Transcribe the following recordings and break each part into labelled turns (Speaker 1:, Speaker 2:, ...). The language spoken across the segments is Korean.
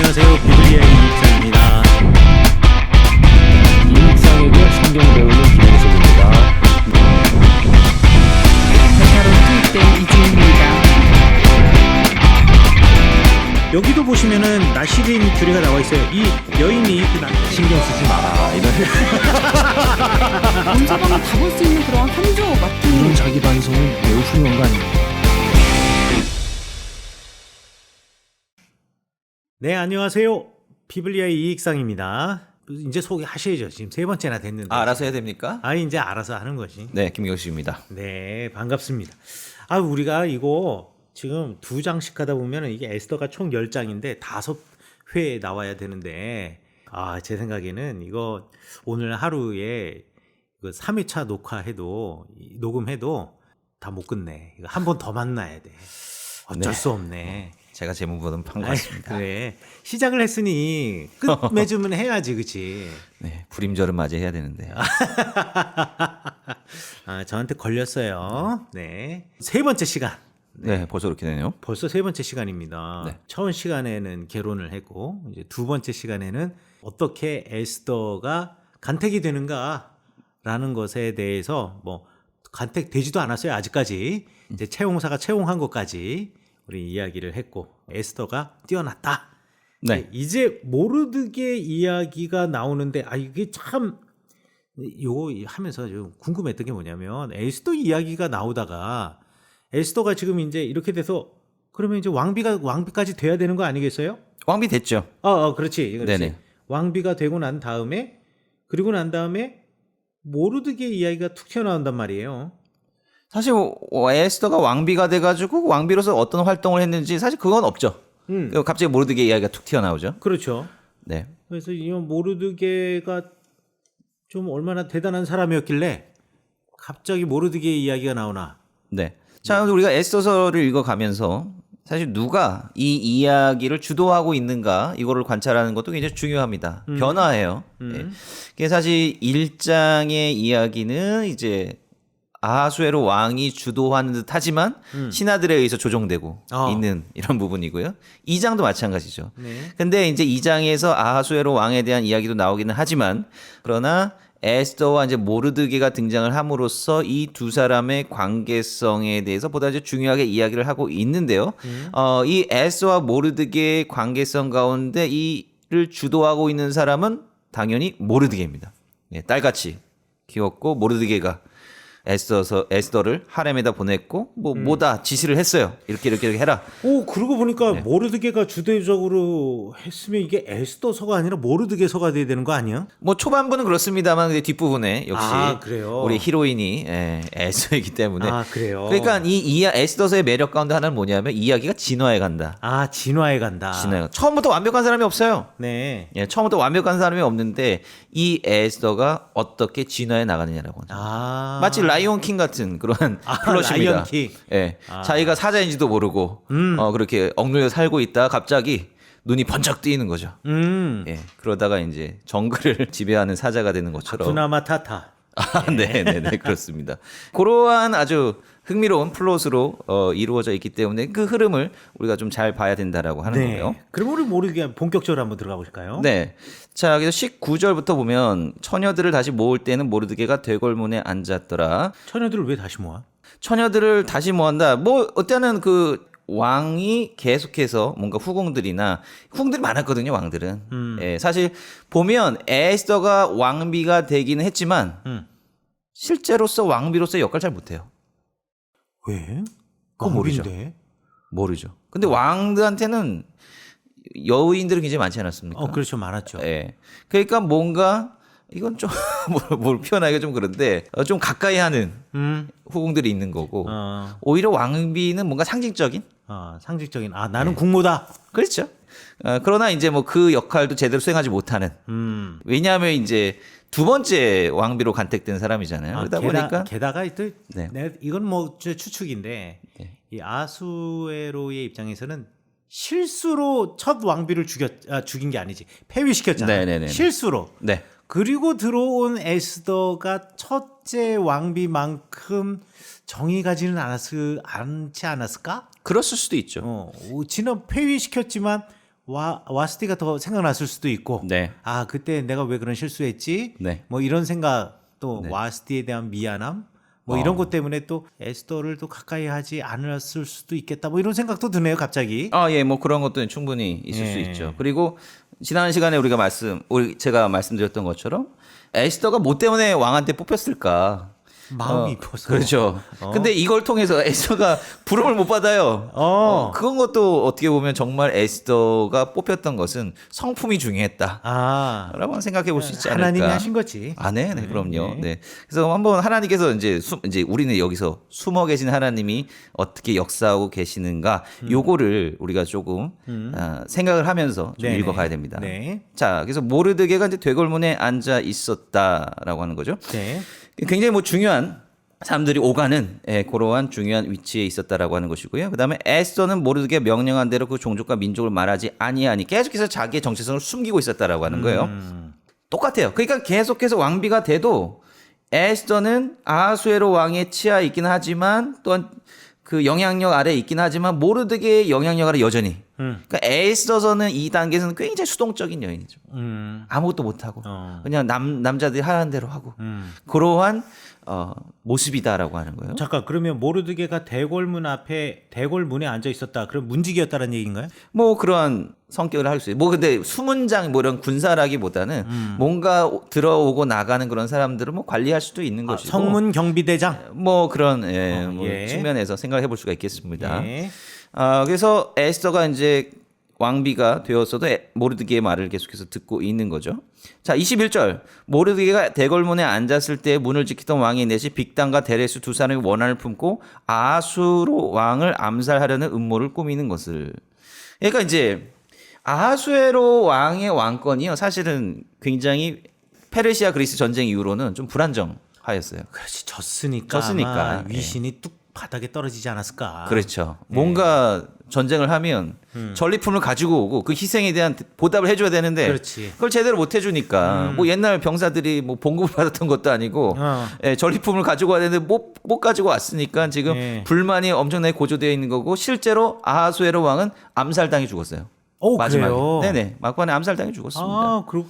Speaker 1: 안녕하세요. 비블리아의 이익상입니다.
Speaker 2: 이익상에게 성경 배우는 김혜석입니다.
Speaker 3: 베타로트 때 이지입니다.
Speaker 1: 여기도 보시면은 나시린 규례가 나와 있어요. 이 여인이 신경 쓰지 마라 이런.
Speaker 3: 문서방이 다 볼 수 있는 그런 한조
Speaker 2: 이런
Speaker 3: 같은
Speaker 2: 자기 반성은 매우 훌륭한 거 아닙니까?
Speaker 1: 네, 안녕하세요. 비블리아의 이익상입니다. 이제 소개하셔야죠. 지금 세 번째나 됐는데.
Speaker 4: 알아서 해야 됩니까?
Speaker 1: 이제 알아서 하는 거지.
Speaker 4: 네, 김경식입니다.
Speaker 1: 네, 반갑습니다. 우리가 이거 지금 2장씩 하다 보면은 이게 에스더가 총 10장인데 5회에 나와야 되는데, 제 생각에는 이거 오늘 하루에 3회차 녹음해도 다 못 끝내. 이거 한 번 더 만나야 돼. 어쩔 수 없네.
Speaker 4: 제가 제목보다는 판것 같습니다.
Speaker 1: 그래. 시작을 했으니 끝 맺으면 해야지, 그치?
Speaker 4: 네, 불임절은 맞이해야 되는데.
Speaker 1: 저한테 걸렸어요. 네. 세 번째 시간.
Speaker 4: 네, 벌써 그렇게 되네요.
Speaker 1: 벌써 세 번째 시간입니다.
Speaker 4: 네.
Speaker 1: 첫 시간에는 개론을 했고, 이제 두 번째 시간에는 어떻게 에스더가 간택이 되는가라는 것에 대해서 간택되지도 않았어요, 아직까지. 이제 채용사가 채용한 것까지 우리 이야기를 했고, 에스더가 뛰어났다.
Speaker 4: 네.
Speaker 1: 이제 모르드게 이야기가 나오는데, 이게 참, 요거 하면서 좀 궁금했던 게 뭐냐면, 에스더 이야기가 나오다가, 에스더가 지금 이제 이렇게 돼서, 그러면 이제 왕비까지 돼야 되는 거 아니겠어요?
Speaker 4: 왕비 됐죠.
Speaker 1: 그렇지.
Speaker 4: 네네.
Speaker 1: 왕비가 되고 난 다음에, 그리고 난 다음에, 모르드게 이야기가 툭 튀어나온단 말이에요.
Speaker 4: 사실 에스더가 왕비가 돼가지고 왕비로서 어떤 활동을 했는지 사실 그건 없죠. 갑자기 모르드게 이야기가 툭 튀어나오죠.
Speaker 1: 그렇죠.
Speaker 4: 네.
Speaker 1: 그래서 이 모르드게가 좀 얼마나 대단한 사람이었길래 갑자기 모르드게 이야기가 나오나.
Speaker 4: 네. 자, 우리가 에스더서를 읽어가면서 사실 누가 이 이야기를 주도하고 있는가 이거를 관찰하는 것도 굉장히 중요합니다. 변화예요. 네. 이게 사실 1장의 이야기는 이제 아하수에로 왕이 주도하는 듯 하지만 신하들에 의해서 조종되고 있는 이런 부분이고요. 2장도 마찬가지죠.
Speaker 1: 네.
Speaker 4: 근데 이제 2장에서 아하수에로 왕에 대한 이야기도 나오기는 하지만 그러나 에스더와 이제 모르드게가 등장을 함으로써 이 두 사람의 관계성에 대해서 보다 이제 중요하게 이야기를 하고 있는데요. 이 에스더와 모르드게의 관계성 가운데 이를 주도하고 있는 사람은 당연히 모르드게입니다. 예, 딸같이 키웠고 모르드게가 에스더를 하렘에다 보냈고 뭐다 지시를 했어요. 이렇게 해라.
Speaker 1: 그러고 보니까 모르드게가 주도적으로 했으면 이게 에스더서가 아니라 모르드게서가 돼야 되는 거 아니야?
Speaker 4: 뭐 초반부는 그렇습니다만 근데 뒷부분에 역시
Speaker 1: 그래요?
Speaker 4: 우리 히로인이 에스더이기 때문에
Speaker 1: 그래요?
Speaker 4: 그러니까 이 에스더서의 매력 가운데 하나는 뭐냐면 이야기가 진화해 간다.
Speaker 1: 진화해 간다.
Speaker 4: 처음부터 완벽한 사람이 없어요.
Speaker 1: 네.
Speaker 4: 예, 처음부터 완벽한 사람이 없는데 이 에스더가 어떻게 진화해 나가느냐라고 하죠. 마치 라이온 킹 같은 그런 플롯입니다.
Speaker 1: 라이온 킹.
Speaker 4: 예, 자기가 사자인지도 모르고 그렇게 억눌려 살고 있다 갑자기 눈이 번쩍 뜨이는 거죠. 예, 그러다가 이제 정글을 지배하는 사자가 되는 것처럼.
Speaker 1: 구나마 타타.
Speaker 4: 네, 그렇습니다. 그러한 아주 흥미로운 플롯으로 이루어져 있기 때문에 그 흐름을 우리가 좀 잘 봐야 된다라고 하는 거고요.
Speaker 1: 그럼 우리 모르게 본격적으로 한번 들어가 보실까요?
Speaker 4: 네. 자, 그래서 19절부터 보면 처녀들을 다시 모을 때는 모르드게가 되골문에 앉았더라.
Speaker 1: 처녀들을 왜 다시 모아?
Speaker 4: 처녀들을 다시 모한다. 어때는 그 왕이 계속해서 뭔가 후궁들이 많았거든요, 왕들은. 예, 사실 보면 에스더가 왕비가 되기는 했지만 실제로서 왕비로서의 역할을 잘 못해요.
Speaker 1: 왜?
Speaker 4: 그거 모르죠.
Speaker 1: 왕비인데?
Speaker 4: 모르죠. 근데 왕들한테는 여인들은 굉장히 많지 않았습니까?
Speaker 1: 그렇죠. 많았죠.
Speaker 4: 예. 그러니까 뭔가 이건 좀 뭘 표현하기가 좀 그런데 좀 가까이 하는 후궁들이 있는 거고 오히려 왕비는 뭔가 상징적인
Speaker 1: 상징적인 나는 국모다.
Speaker 4: 그렇죠. 그러나 이제 그 역할도 제대로 수행하지 못하는. 왜냐하면 이제 두 번째 왕비로 간택된 사람이잖아요. 그러다 보니까
Speaker 1: 게다가 또
Speaker 4: 네.
Speaker 1: 이건 추측인데 이 아수에로의 입장에서는 실수로 첫 왕비를 죽인 게 아니지. 폐위시켰잖아.
Speaker 4: 네네네.
Speaker 1: 실수로.
Speaker 4: 네.
Speaker 1: 그리고 들어온 에스더가 첫째 왕비만큼 정이 가지는 않지 않았을까?
Speaker 4: 그랬을 수도 있죠.
Speaker 1: 진은 폐위시켰지만 와스티가 더 생각났을 수도 있고,
Speaker 4: 네.
Speaker 1: 아 그때 내가 왜 그런 실수했지?
Speaker 4: 네.
Speaker 1: 뭐 이런 생각 또
Speaker 4: 네.
Speaker 1: 와스티에 대한 미안함, 뭐 이런 것 때문에 또 에스더를 또 가까이 하지 않았을 수도 있겠다. 뭐 이런 생각도 드네요, 갑자기.
Speaker 4: 예, 뭐 그런 것도 충분히 있을 수
Speaker 1: 예.
Speaker 4: 있죠. 그리고 지난 시간에 제가 말씀드렸던 것처럼 에스더가 뭐 때문에 왕한테 뽑혔을까?
Speaker 1: 마음이 이뻐서.
Speaker 4: 그렇죠. 근데 이걸 통해서 에스더가 부름을 못 받아요. 그런 것도 어떻게 보면 정말 에스더가 뽑혔던 것은 성품이 중요했다.
Speaker 1: 아,
Speaker 4: 라고 생각해 볼 수 있지 않을까.
Speaker 1: 하나님이 하신 거지.
Speaker 4: 네, 그럼요. 네. 그래서 한번 하나님께서 이제 우리는 여기서 숨어 계신 하나님이 어떻게 역사하고 계시는가, 요거를 우리가 조금 생각을 하면서 좀
Speaker 1: 네네.
Speaker 4: 읽어가야 됩니다.
Speaker 1: 네.
Speaker 4: 자, 그래서 모르드게가 이제 되골문에 앉아 있었다라고 하는 거죠.
Speaker 1: 네.
Speaker 4: 굉장히 뭐 중요한 사람들이 오가는 그러한 중요한 위치에 있었다라고 하는 것이고요. 그다음에 에스더는 모르드게 명령한 대로 그 종족과 민족을 말하지 아니하니 계속해서 자기의 정체성을 숨기고 있었다라고 하는 거예요. 똑같아요. 그러니까 계속해서 왕비가 돼도 에스더는 아하수에로 왕의 치하에 있긴 하지만 또한 그 영향력 아래에 있긴 하지만 모르드게의 영향력 아래 여전히. 그러니까 에스더서는 이 단계에서는 굉장히 수동적인 여인이죠. 아무것도 못하고 그냥 남자들이 하라는 대로 하고 그러한 모습이다라고 하는 거예요.
Speaker 1: 잠깐 그러면 모르드게가 대궐문에 앉아 있었다. 그럼 문지기였다는 얘기인가요?
Speaker 4: 뭐 그러한 성격을 할 수 있어요. 뭐 근데 수문장 뭐 이런 군사라기보다는 뭔가 들어오고 나가는 그런 사람들을 뭐 관리할 수도 있는 것이고
Speaker 1: 성문 경비대장.
Speaker 4: 뭐 그런 뭐
Speaker 1: 예.
Speaker 4: 측면에서 생각해 볼 수가 있겠습니다.
Speaker 1: 예.
Speaker 4: 그래서 에스더가 이제 왕비가 되었어도 모르드게의 말을 계속해서 듣고 있는 거죠. 자, 21절. 모르드게가 대궐문에 앉았을 때 문을 지키던 왕이 넷이 빅단과 데레스 두 사람이 원한을 품고 아하수로 왕을 암살하려는 음모를 꾸미는 것을. 그러니까 이제 아하수에로 왕의 왕권이요. 사실은 굉장히 페르시아 그리스 전쟁 이후로는 좀 불안정하였어요.
Speaker 1: 그렇지 졌으니까 아마 위신이 뚝 바닥에 떨어지지 않았을까.
Speaker 4: 그렇죠. 뭔가 전쟁을 하면 전리품을 가지고 오고 그 희생에 대한 보답을 해줘야 되는데
Speaker 1: 그렇지.
Speaker 4: 그걸 제대로 못 해주니까 뭐 옛날 병사들이 뭐 봉급을 받았던 것도 아니고 전리품을 가지고 와야 되는데 못 가지고 왔으니까 지금
Speaker 1: 예.
Speaker 4: 불만이 엄청나게 고조되어 있는 거고 실제로 아하수에로 왕은 암살당해 죽었어요.
Speaker 1: 오,
Speaker 4: 마지막에.
Speaker 1: 그래요?
Speaker 4: 네네. 막판에 암살당해 죽었습니다.
Speaker 1: 그리고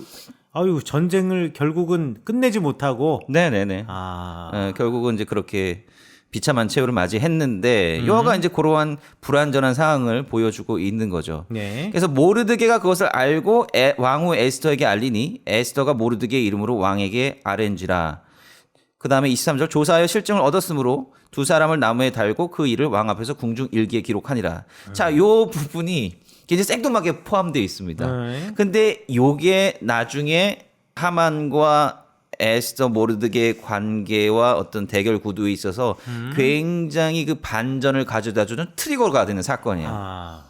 Speaker 1: 아유 전쟁을 결국은 끝내지 못하고.
Speaker 4: 네네네. 결국은 이제 그렇게 비참한 최후를 맞이했는데 여하가 이제 그러한 불완전한 상황을 보여주고 있는 거죠.
Speaker 1: 네.
Speaker 4: 그래서 모르드게가 그것을 알고 왕후 에스더에게 알리니 에스더가 모르드게의 이름으로 왕에게 아렌지라. 그 다음에 23절 조사하여 실증을 얻었으므로 두 사람을 나무에 달고 그 일을 왕 앞에서 궁중 일기에 기록하니라. 자, 요 부분이 굉장히 생뚱하게 포함되어 있습니다.
Speaker 1: 네.
Speaker 4: 근데 요게 나중에 하만과 에스더 모르드게의 관계와 어떤 대결 구도에 있어서 굉장히 그 반전을 가져다주는 트리거가 되는 사건이에요.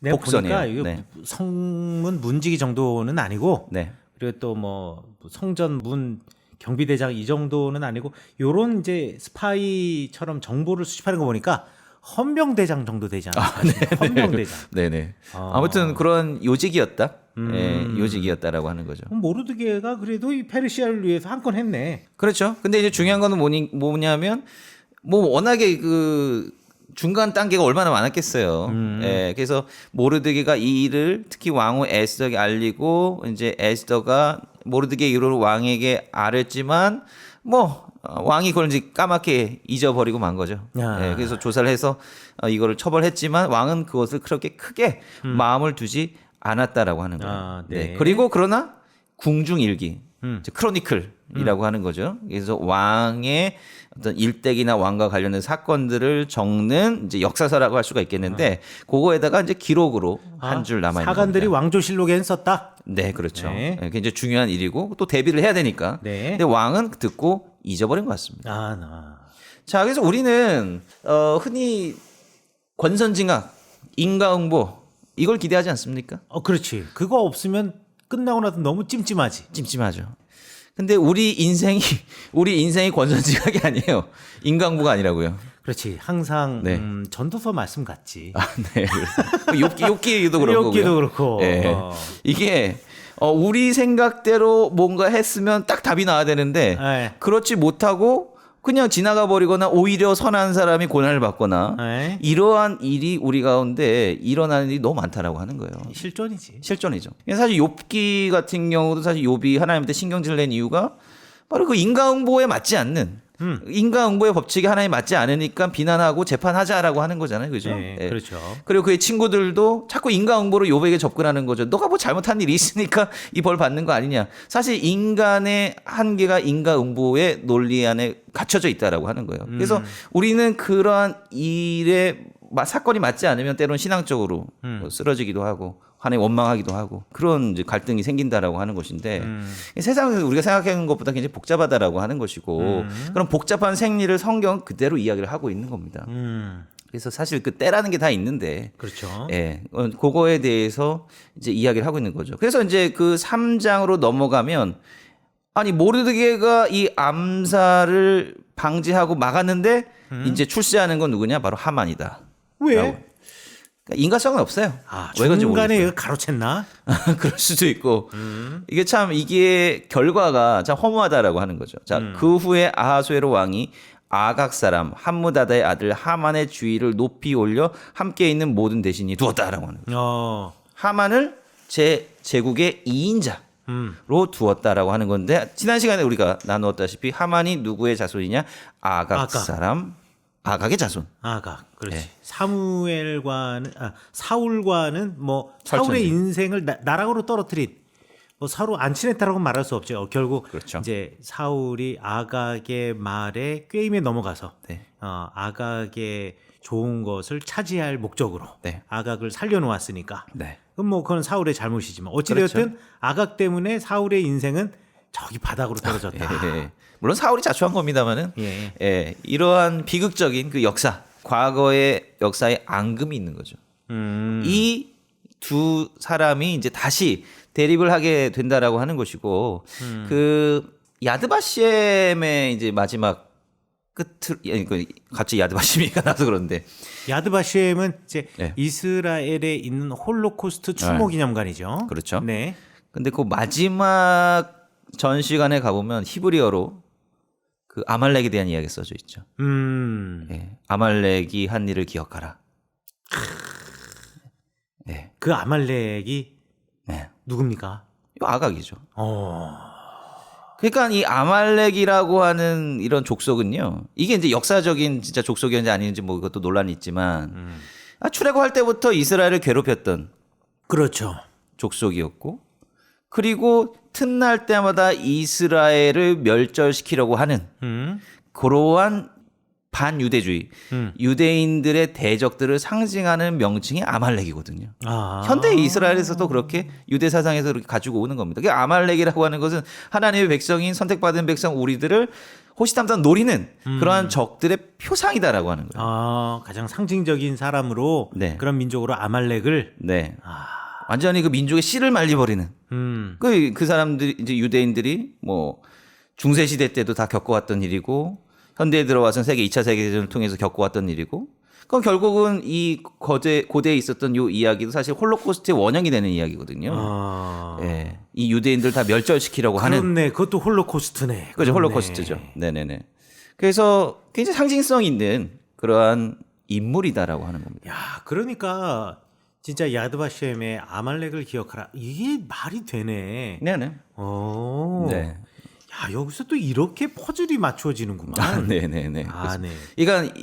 Speaker 1: 내가
Speaker 4: 복선이에요.
Speaker 1: 보니까 이거
Speaker 4: 네.
Speaker 1: 성문 문지기 정도는 아니고
Speaker 4: 네.
Speaker 1: 그리고 또 뭐 성전 문 경비대장 이 정도는 아니고 요런 이제 스파이처럼 정보를 수집하는 거 보니까 헌병대장 정도 되지 않을까? 헌병대장.
Speaker 4: 네네. 아무튼 그런 요직이었다. 예, 요직이었다라고 하는 거죠.
Speaker 1: 모르드게가 그래도 이 페르시아를 위해서 한 건 했네.
Speaker 4: 그렇죠. 근데 이제 중요한 거는 뭐냐면 뭐 워낙에 그 중간 단계가 얼마나 많았겠어요. 예, 그래서 모르드게가 이 일을 특히 왕후 에스더에게 알리고 이제 에스더가 모르드게 이후로 왕에게 알았지만 뭐 왕이 그걸 이제 까맣게 잊어버리고 만 거죠. 예, 그래서 조사를 해서 이거를 처벌했지만 왕은 그것을 그렇게 크게 마음을 두지 않았다라고 하는 거예요.
Speaker 1: 네.
Speaker 4: 그리고 그러나 궁중일기, 크로니클이라고 하는 거죠. 그래서 왕의 어떤 일대기나 왕과 관련된 사건들을 적는 이제 역사서라고 할 수가 있겠는데 그거에다가 이제 기록으로 한 줄 남아 있는
Speaker 1: 사관들이
Speaker 4: 겁니다.
Speaker 1: 왕조실록에는 썼다.
Speaker 4: 네, 그렇죠.
Speaker 1: 네.
Speaker 4: 네, 굉장히 중요한 일이고 또 대비를 해야 되니까.
Speaker 1: 네.
Speaker 4: 근데 왕은 듣고 잊어버린 것 같습니다. 자, 그래서 우리는 흔히 권선징악, 인과응보 이걸 기대하지 않습니까?
Speaker 1: 그렇지. 그거 없으면 끝나고 나서 너무 찜찜하지.
Speaker 4: 찜찜하죠. 근데 우리 인생이 권선징악이 아니에요. 인과응보가 아니라고요.
Speaker 1: 그렇지. 항상
Speaker 4: 네.
Speaker 1: 전도서 말씀 같지.
Speaker 4: 네. 욥기도 그렇고.
Speaker 1: 욥기도 그렇고.
Speaker 4: 네. 이게 우리 생각대로 뭔가 했으면 딱 답이 나와야 되는데
Speaker 1: 네.
Speaker 4: 그렇지 못하고 그냥 지나가 버리거나 오히려 선한 사람이 고난을 받거나
Speaker 1: 네.
Speaker 4: 이러한 일이 우리 가운데 일어나는 일이 너무 많다라고 하는 거예요.
Speaker 1: 실존이지.
Speaker 4: 실존이죠. 사실 욥기 같은 경우도 사실 욥이 하나님한테 신경질 낸 이유가 바로 그 인과응보에 맞지 않는 인과응보의 법칙에 하나님 맞지 않으니까 비난하고 재판하자라고 하는 거잖아요. 그죠?
Speaker 1: 네,
Speaker 4: 예.
Speaker 1: 그렇죠.
Speaker 4: 그리고 그의 친구들도 자꾸 인과응보로 욥에게 접근하는 거죠. 너가 뭐 잘못한 일이 있으니까 이 벌 받는 거 아니냐. 사실 인간의 한계가 인과응보의 논리 안에 갇혀져 있다라고 하는 거예요. 그래서 우리는 그러한 일에 사건이 맞지 않으면 때로는 신앙적으로 뭐 쓰러지기도 하고 하나님 원망하기도 하고 그런 이제 갈등이 생긴다라고 하는 것인데 세상에서 우리가 생각하는 것보다 굉장히 복잡하다라고 하는 것이고 그런 복잡한 생리를 성경 그대로 이야기를 하고 있는 겁니다. 그래서 사실 그 때라는 게 다 있는데
Speaker 1: 그렇죠.
Speaker 4: 예, 그거에 대해서 이제 이야기를 하고 있는 거죠. 그래서 이제 그 3장으로 넘어가면 아니 모르드게가 이 암살을 방지하고 막았는데 이제 출세하는 건 누구냐? 바로 하만이다.
Speaker 1: 왜?
Speaker 4: 라고. 그러니까 인과성은 없어요.
Speaker 1: 아,
Speaker 4: 왜 그런지
Speaker 1: 중간에
Speaker 4: 모르겠어요.
Speaker 1: 이거 가로챘나?
Speaker 4: 그럴 수도 있고 이게 참 이게 결과가 참 허무하다라고 하는 거죠. 자, 그 후에 아하수에로 왕이 아각 사람 함무다다의 아들 하만의 주의를 높이 올려 함께 있는 모든 대신이 두었다라고 하는 거예요. 하만을 제 제국의 2인자로 두었다라고 하는 건데 지난 시간에 우리가 나누었다시피 하만이 누구의 자손이냐? 아각 사람 아각의 자손.
Speaker 1: 아각. 그렇지.
Speaker 4: 네.
Speaker 1: 사울과는 뭐 사울의 인생을 나락으로 떨어뜨린 뭐 서로 안 친했다라고 말할 수 없죠. 결국
Speaker 4: 그렇죠.
Speaker 1: 이제 사울이 아각의 말에 꾀임에 넘어가서
Speaker 4: 네.
Speaker 1: 아각의 좋은 것을 차지할 목적으로
Speaker 4: 네.
Speaker 1: 아각을 살려놓았으니까.
Speaker 4: 네.
Speaker 1: 그럼 뭐 그건 사울의 잘못이지만 어찌되었든
Speaker 4: 그렇죠.
Speaker 1: 아각 때문에 사울의 인생은 저기 바닥으로 떨어졌다.
Speaker 4: 예. 물론 사울이 자초한 겁니다만은
Speaker 1: 예.
Speaker 4: 예, 이러한 비극적인 그 역사, 과거의 역사에 앙금이 있는 거죠. 이 두 사람이 이제 다시 대립을 하게 된다라고 하는 것이고 그 야드바셴의 이제 마지막 끝을 갑자기 야드바셴이가 나서 그런데
Speaker 1: 야드바셴은 이제
Speaker 4: 네.
Speaker 1: 이스라엘에 있는 홀로코스트 추모 기념관이죠.
Speaker 4: 그렇죠.
Speaker 1: 네.
Speaker 4: 근데 그 마지막 전시관에 가보면 히브리어로 그 아말렉에 대한 이야기가 써져 있죠. 예, 아말렉이 한 일을 기억하라. 예,
Speaker 1: 그 아말렉이
Speaker 4: 네.
Speaker 1: 누굽니까?
Speaker 4: 이거 아각이죠.
Speaker 1: 어.
Speaker 4: 그러니까 이 아말렉이라고 하는 이런 족속은요. 이게 이제 역사적인 진짜 족속이었는지 아닌지 뭐 이것도 논란이 있지만 출애굽할 때부터 이스라엘을 괴롭혔던
Speaker 1: 그렇죠.
Speaker 4: 족속이었고 그리고 틈날 때마다 이스라엘을 멸절시키려고 하는 그러한 반유대주의, 유대인들의 대적들을 상징하는 명칭이 아말렉이거든요.
Speaker 1: 아.
Speaker 4: 현대 이스라엘에서도 그렇게 유대 사상에서 그렇게 가지고 오는 겁니다. 그러니까 아말렉이라고 하는 것은 하나님의 백성인 선택받은 백성 우리들을 호시탐탐 노리는 그러한 적들의 표상이다라고 하는 거예요.
Speaker 1: 아, 가장 상징적인 사람으로
Speaker 4: 네.
Speaker 1: 그런 민족으로 아말렉을
Speaker 4: 네. 완전히 그 민족의 씨를 말려버리는 그 사람들이 이제 유대인들이 뭐 중세 시대 때도 다 겪어왔던 일이고 현대에 들어와서 세계 2차 세계대전을 통해서 겪어왔던 일이고 그럼 결국은 이 고대에 있었던 이 이야기도 사실 홀로코스트의 원형이 되는 이야기거든요.
Speaker 1: 아.
Speaker 4: 예, 이 유대인들 다 멸절시키려고 하는
Speaker 1: 그렇네. 그것도 홀로코스트네.
Speaker 4: 그죠
Speaker 1: 그렇네.
Speaker 4: 홀로코스트죠. 네네네. 그래서 굉장히 상징성 있는 그러한 인물이다라고 하는 겁니다.
Speaker 1: 야, 그러니까 진짜 야드바셴의 아말렉을 기억하라. 이게 말이 되네.
Speaker 4: 네네.
Speaker 1: 오.
Speaker 4: 네.
Speaker 1: 야, 여기서 또 이렇게 퍼즐이 맞춰지는구만.
Speaker 4: 아, 네네네.
Speaker 1: 아, 네.
Speaker 4: 그러니까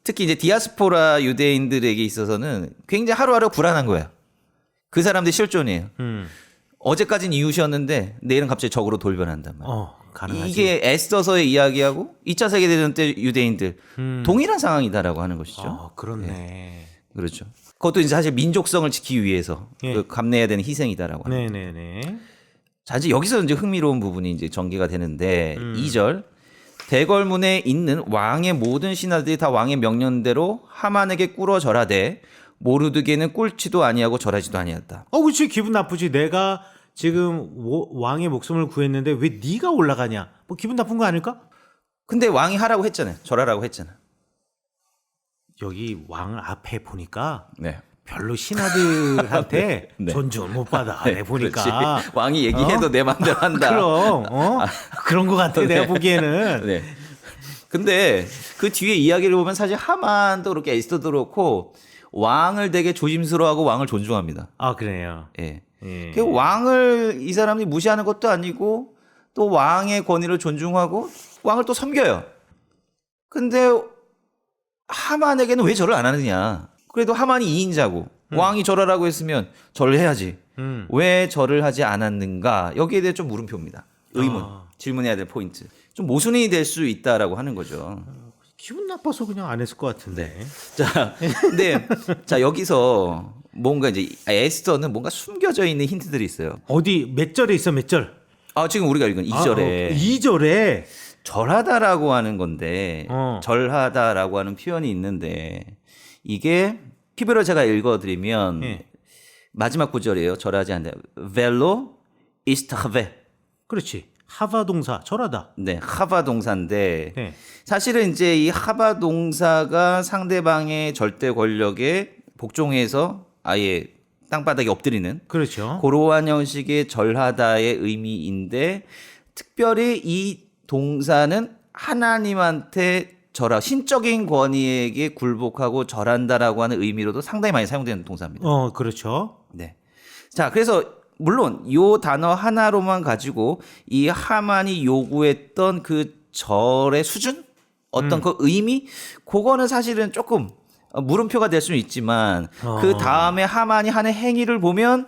Speaker 4: 특히 이제 디아스포라 유대인들에게 있어서는 굉장히 하루하루 불안한 거예요. 그 사람들이 실존이에요. 어제까지는 이웃이었는데 내일은 갑자기 적으로 돌변한단 말이에요.
Speaker 1: 가능하지.
Speaker 4: 이게 에스더서의 이야기하고 2차 세계대전 때 유대인들 동일한 상황이다라고 하는 것이죠.
Speaker 1: 그렇네.
Speaker 4: 그렇죠. 그것도 이제 사실 민족성을 지키기 위해서
Speaker 1: 예.
Speaker 4: 그 감내해야 되는 희생이다라고 하는.
Speaker 1: 네네네.
Speaker 4: 자, 이제 여기서 이제 흥미로운 부분이 이제 전개가 되는데 2절 대궐문에 있는 왕의 모든 신하들이 다 왕의 명령대로 하만에게 꿇어 절하되 모르드게는 꿇지도 아니하고 절하지도 아니했다.
Speaker 1: 그렇지. 기분 나쁘지. 내가 지금 왕의 목숨을 구했는데 왜 네가 올라가냐? 뭐 기분 나쁜 거 아닐까?
Speaker 4: 근데 왕이 하라고 했잖아요. 절하라고 했잖아.
Speaker 1: 여기 왕 앞에 보니까
Speaker 4: 네.
Speaker 1: 별로 신하들한테
Speaker 4: 네.
Speaker 1: 존중 못 받아. 내 보니까.
Speaker 4: 그렇지. 왕이 얘기해도 내 마음대로 한다.
Speaker 1: 그럼 그런 거 같아. 내가 보기에는.
Speaker 4: 네. 근데 그 뒤에 이야기를 보면 사실 하만도 그렇고 에스더도 그렇고 왕을 되게 조심스러워하고 왕을 존중합니다.
Speaker 1: 아, 그래요.
Speaker 4: 예.
Speaker 1: 예.
Speaker 4: 그 왕을 이 사람이 무시하는 것도 아니고 또 왕의 권위를 존중하고 왕을 또 섬겨요. 근데 하만에게는 왜 절을 안 하느냐? 그래도 하만이 2인자고 왕이 절하라고 했으면 절을 해야지. 왜 절을 하지 않았는가? 여기에 대해 좀 물음표입니다. 의문, 질문해야 될 포인트. 좀 모순이 될 수 있다라고 하는 거죠.
Speaker 1: 기분 나빠서 그냥 안 했을 것 같은데.
Speaker 4: 자, 근데 자 여기서 뭔가 이제 에스더는 뭔가 숨겨져 있는 힌트들이 있어요.
Speaker 1: 어디 몇 절에 있어, 몇 절?
Speaker 4: 아, 지금 우리가 읽은 2절에
Speaker 1: 2절에
Speaker 4: 절하다라고 하는 건데 절하다라고 하는 표현이 있는데 이게 히브리어 제가 읽어드리면
Speaker 1: 예.
Speaker 4: 마지막 구절이에요. 절하지 않는다. 벨로 이스타베.
Speaker 1: 그렇지. 하바 동사 절하다.
Speaker 4: 네, 하바 동사인데
Speaker 1: 네.
Speaker 4: 사실은 이제 이 하바 동사가 상대방의 절대 권력에 복종해서 아예 땅바닥에 엎드리는
Speaker 1: 그렇죠.
Speaker 4: 그러한 형식의 절하다의 의미인데 특별히 이 동사는 하나님한테 절하 신적인 권위에게 굴복하고 절한다라고 하는 의미로도 상당히 많이 사용되는 동사입니다.
Speaker 1: 그렇죠.
Speaker 4: 네. 자, 그래서 물론 요 단어 하나로만 가지고 이 하만이 요구했던 그 절의 수준, 어떤 그 의미, 그거는 사실은 조금 물음표가 될 수는 있지만 그 다음에 하만이 하는 행위를 보면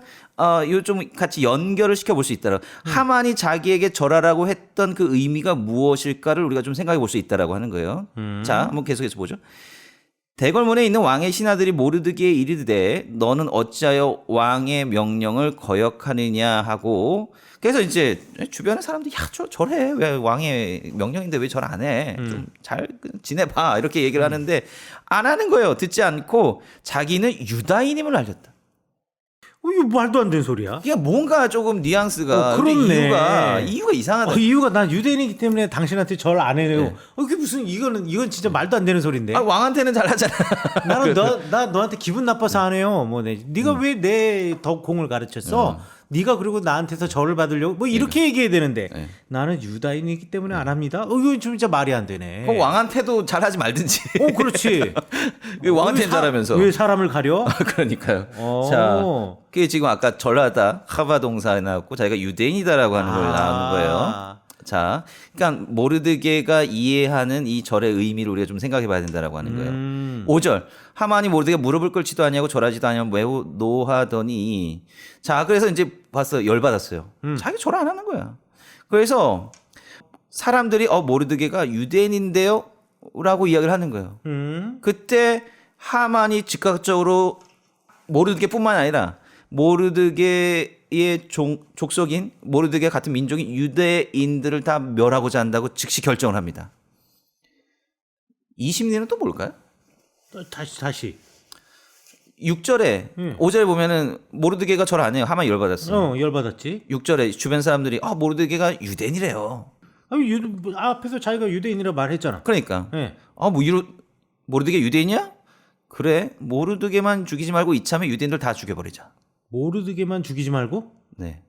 Speaker 4: 요 좀 같이 연결을 시켜볼 수 있다라. 하만이 자기에게 절하라고 했던 그 의미가 무엇일까를 우리가 좀 생각해 볼 수 있다라고 하는 거예요. 자, 한번 계속해서 보죠. 대궐문에 있는 왕의 신하들이 모르드게에 이르되 너는 어찌하여 왕의 명령을 거역하느냐 하고 그래서 이제 주변의 사람들이 야, 절해. 왜 왕의 명령인데 왜 절 안 해? 좀 잘 지내봐. 이렇게 얘기를 하는데 안 하는 거예요. 듣지 않고 자기는 유다인임을 알렸다.
Speaker 1: 이거 말도 안 되는 소리야.
Speaker 4: 이게 뭔가 조금 뉘앙스가
Speaker 1: 그렇네.
Speaker 4: 이유가 이상하다.
Speaker 1: 이유가 난 유대인이기 때문에 당신한테 절 안 해요.
Speaker 4: 네.
Speaker 1: 그게 무슨 이건 진짜 말도 안 되는 소리인데.
Speaker 4: 아, 왕한테는 잘하잖아.
Speaker 1: 나는 너한테 기분 나빠서 안 해요. 뭐 네가 왜 내 더 공을 가르쳤어? 네가 그리고 나한테서 절을 받으려고 뭐 이렇게 얘기해야 되는데
Speaker 4: 네.
Speaker 1: 나는 유다인이기 때문에 안 합니다. 이거 진짜 말이 안 되네.
Speaker 4: 그럼 왕한테도 잘하지 말든지.
Speaker 1: 그렇지.
Speaker 4: 왜 왕한테는 잘하면서?
Speaker 1: 왜 사람을 가려?
Speaker 4: 그러니까요.
Speaker 1: 어.
Speaker 4: 자, 그게 지금 아까 절하다 하바 동사에 나왔고 자기가 유대인이다라고 하는 걸 나오는 거예요. 자, 그러니까 모르드게가 이해하는 이 절의 의미를 우리가 좀 생각해봐야 된다라고 하는 거예요. 5절 하만이 모르드게 무릎을 꿇지도 아니하고 절하지도 아니하면 매우 노하더니 자, 그래서 이제 봤어요. 열받았어요. 자기 절 안 하는 거야. 그래서 사람들이 모르드게가 유대인인데요? 라고 이야기를 하는 거예요. 그때 하만이 즉각적으로 모르드게뿐만 아니라 모르드게의 족속인 모르드게 같은 민족인 유대인들을 다 멸하고자 한다고 즉시 결정을 합니다. 이 심리는 또 뭘까요?
Speaker 1: 다시.
Speaker 4: 6절에 5절에 보면은 모르드게가 절 안 해요. 하만이 열받았어.
Speaker 1: 열받았지.
Speaker 4: 6절에 주변 사람들이 모르드게가 유대인이래요.
Speaker 1: 앞에서 자기가 유대인이라 말했잖아.
Speaker 4: 그러니까
Speaker 1: 네.
Speaker 4: 모르드게 유대인이야? 그래 모르드게만 죽이지 말고 이참에 유대인들 다 죽여버리자.
Speaker 1: 모르드게만 죽이지 말고?
Speaker 4: 네.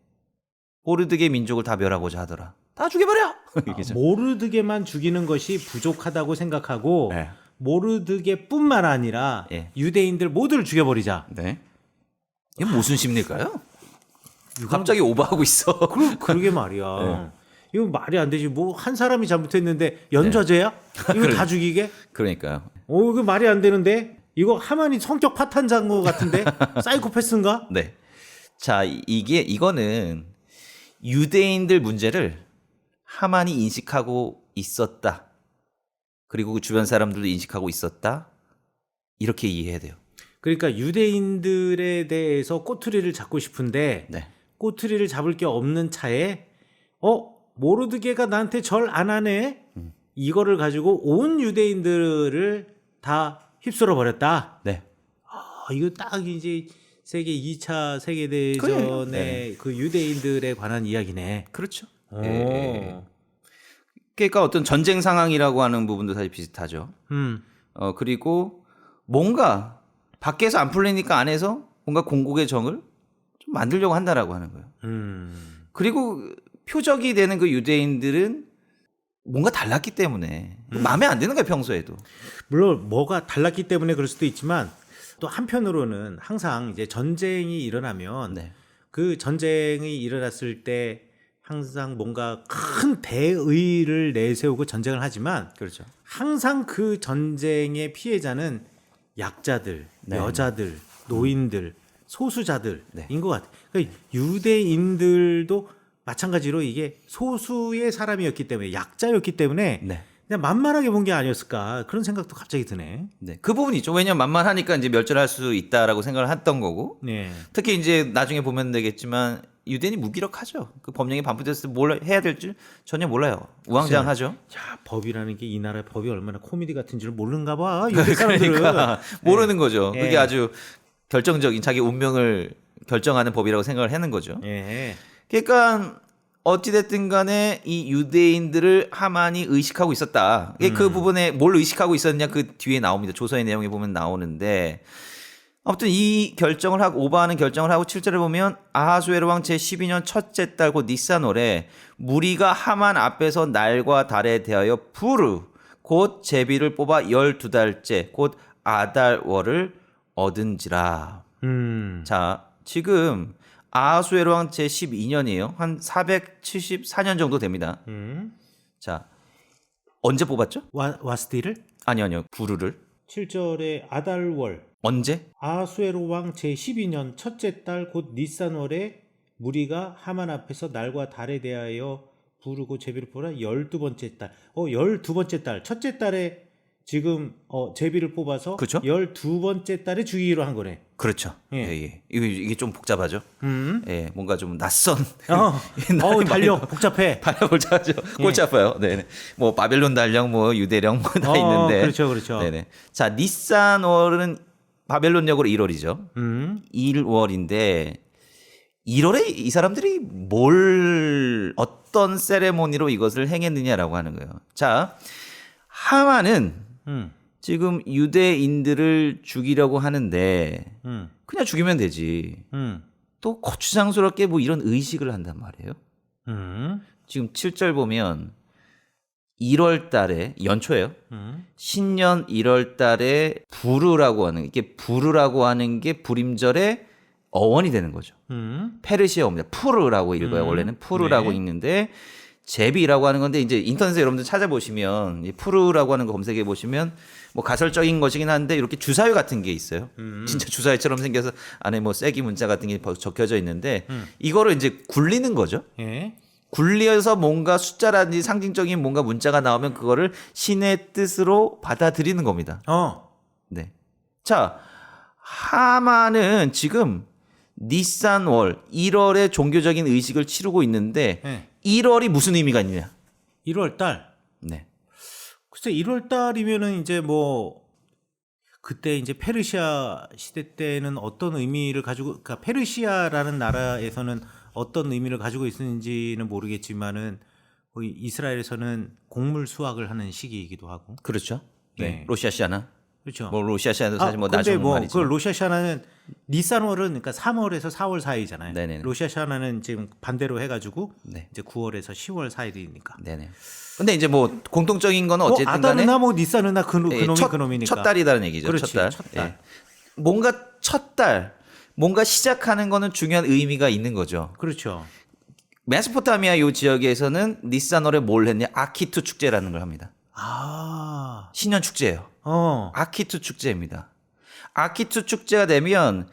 Speaker 4: 모르드게 민족을 다 멸하고자 하더라. 다 죽여버려.
Speaker 1: 모르드게만 죽이는 것이 부족하다고 생각하고
Speaker 4: 네.
Speaker 1: 모르드게뿐만 아니라
Speaker 4: 예.
Speaker 1: 유대인들 모두를 죽여버리자.
Speaker 4: 네. 이게 무슨 심리일까요? 갑자기 오버하고 있어.
Speaker 1: 그러게 말이야. 이거 말이 안 되지. 뭐 한 사람이 잘못했는데 연좌제야? 이거 다 죽이게?
Speaker 4: 그러니까요.
Speaker 1: 이거 말이 안 되는데. 이거 하만이 성격 파탄자인 것 같은데? 사이코패스인가?
Speaker 4: 네. 자, 이거는 유대인들 문제를 하만이 인식하고 있었다. 그리고 그 주변 사람들도 인식하고 있었다. 이렇게 이해해야 돼요.
Speaker 1: 그러니까 유대인들에 대해서 꼬투리를 잡고 싶은데
Speaker 4: 네.
Speaker 1: 꼬투리를 잡을 게 없는 차에 모르드게가 나한테 절 안 하네? 이거를 가지고 온 유대인들을 다 휩쓸어 버렸다.
Speaker 4: 네.
Speaker 1: 이거 딱 이제 세계 2차 세계대전의
Speaker 4: 네.
Speaker 1: 그 유대인들에 관한 이야기네.
Speaker 4: 그렇죠.
Speaker 1: 오.
Speaker 4: 예. 그러니까 어떤 전쟁 상황이라고 하는 부분도 사실 비슷하죠. 그리고 뭔가 밖에서 안 풀리니까 안에서 뭔가 공국의 정을 좀 만들려고 한다라고 하는 거예요. 그리고 표적이 되는 그 유대인들은 뭔가 달랐기 때문에 마음에 안 드는 거예요 평소에도.
Speaker 1: 물론 뭐가 달랐기 때문에 그럴 수도 있지만 또 한편으로는 항상 이제 전쟁이 일어나면
Speaker 4: 네.
Speaker 1: 그 전쟁이 일어났을 때 항상 뭔가 큰 대의를 내세우고 전쟁을 하지만
Speaker 4: 그렇죠.
Speaker 1: 항상 그 전쟁의 피해자는 약자들,
Speaker 4: 네.
Speaker 1: 여자들, 노인들, 소수자들인
Speaker 4: 네.
Speaker 1: 것 같아요. 그러니까 유대인들도 마찬가지로 이게 소수의 사람이었기 때문에 약자였기 때문에
Speaker 4: 네.
Speaker 1: 그냥 만만하게 본 게 아니었을까 그런 생각도 갑자기 드네.
Speaker 4: 네. 그 부분이 있죠. 왜냐면 만만하니까 이제 멸절할 수 있다라고 생각을 했던 거고.
Speaker 1: 네.
Speaker 4: 특히 이제 나중에 보면 되겠지만 유대인이 무기력하죠. 그 법령이 반포됐을 때 뭘 해야 될지 전혀 몰라요. 우왕좌왕하죠.
Speaker 1: 야, 법이라는 게 이 나라의 법이 얼마나 코미디 같은 줄을 모르는가 봐. 유대 사람들은.
Speaker 4: 그러니까 모르는 거죠.
Speaker 1: 예.
Speaker 4: 그게 아주 결정적인 자기 운명을 결정하는 법이라고 생각을 하는 거죠.
Speaker 1: 예.
Speaker 4: 그러니까 어찌됐든 간에 이 유대인들을 하만이 의식하고 있었다. 그 부분에 뭘 의식하고 있었냐 그 뒤에 나옵니다. 조서의 내용에 보면 나오는데 아무튼 이 결정을 하고 오바하는 결정을 하고 7절에 보면 아하수에로 왕 제12년 첫째 달 곧 니산월에 무리가 하만 앞에서 날과 달에 대하여 부르 곧 제비를 뽑아 12달째 곧 아달월을 얻은지라. 자, 지금 아하수에로 왕 제12년이에요. 한 474년 정도 됩니다. 자, 언제 뽑았죠?
Speaker 1: 와스디를
Speaker 4: 아니요. 부르를.
Speaker 1: 7절에 아달월
Speaker 4: 언제?
Speaker 1: 아수에로 왕 제12년 첫째 달 곧 니산월에 무리가 하만 앞에서 날과 달에 대하여 부르고 제비를 뽑아 12번째 달. 12번째 달. 첫째 달에 지금 제비를 뽑아서
Speaker 4: 그쵸?
Speaker 1: 12번째 달에 주기로 한 거네.
Speaker 4: 그렇죠.
Speaker 1: 예.
Speaker 4: 예. 이게 좀 복잡하죠. 예, 뭔가 좀 낯선.
Speaker 1: 달력 복잡해.
Speaker 4: 복잡하죠. 골치 아파요. 네네. 뭐 바벨론 달력, 뭐 유대령 뭐 다 있는데.
Speaker 1: 그렇죠.
Speaker 4: 네네. 자, 니산월은 바벨론력으로 1월이죠. 1월인데 1월에 이 사람들이 어떤 세레모니로 이것을 행했느냐라고 하는 거예요. 자, 하만은 지금 유대인들을 죽이려고 하는데 그냥 죽이면 되지. 또 거추장스럽게 뭐 이런 의식을 한단 말이에요. 지금 7절 보면 1월 달에 연초예요. 신년 1월 달에 부르라고 하는 게 불임절의 어원이 되는 거죠. 페르시아어입니다. 푸르라고 읽어요. 원래는 푸르라고
Speaker 1: 네.
Speaker 4: 읽는데 제비라고 하는 건데 이제 인터넷에 여러분들 찾아보시면 이 푸르라고 하는 거 검색해 보시면 뭐 가설적인 것이긴 한데 이렇게 주사위 같은 게 있어요. 진짜 주사위처럼 생겨서 안에 뭐 쐐기 문자 같은 게 적혀져 있는데 이거를 이제 굴리는 거죠.
Speaker 1: 예.
Speaker 4: 굴려서 뭔가 숫자라든지 상징적인 뭔가 문자가 나오면 그거를 신의 뜻으로 받아들이는 겁니다. 네. 자, 하만은 지금 니산월 1월에 종교적인 의식을 치르고 있는데
Speaker 1: 네.
Speaker 4: 1월이 무슨 의미가 있느냐?
Speaker 1: 1월 달.
Speaker 4: 네.
Speaker 1: 글쎄 1월 달이면은 이제 뭐 그때 이제 페르시아 시대 때는 어떤 의미를 가지고 그러니까 페르시아라는 나라에서는 어떤 의미를 가지고 있는지는 모르겠지만은 거의 이스라엘에서는 곡물 수확을 하는 시기이기도 하고.
Speaker 4: 그렇죠. 네.
Speaker 1: 네.
Speaker 4: 로시아시아나.
Speaker 1: 그렇죠.
Speaker 4: 뭐 로시아시아도 사실 뭐
Speaker 1: 근데
Speaker 4: 나중
Speaker 1: 뭐
Speaker 4: 말이죠.
Speaker 1: 그 로시아샤나는 니산월은 그러니까 3월에서 4월 사이잖아요.
Speaker 4: 네네네.
Speaker 1: 로시아샤나는 지금 반대로 해가지고
Speaker 4: 네.
Speaker 1: 이제 9월에서 10월 사이니까.
Speaker 4: 네네. 근데 이제 뭐 공통적인 거는 어쨌든 간에
Speaker 1: 아다느나 뭐 니산느나 그
Speaker 4: 예,
Speaker 1: 놈이
Speaker 4: 첫,
Speaker 1: 그 놈이니까.
Speaker 4: 첫 달이라는 얘기죠.
Speaker 1: 그렇지,
Speaker 4: 첫 달.
Speaker 1: 첫 달.
Speaker 4: 예. 뭔가 첫 달, 뭔가 시작하는 거는 중요한 의미가 있는 거죠.
Speaker 1: 그렇죠.
Speaker 4: 메소포타미아 요 지역에서는 니산월에 뭘 했냐? 아키투 축제라는 걸 합니다.
Speaker 1: 아,
Speaker 4: 신년 축제예요. 아키투 축제입니다. 아키투 축제가 되면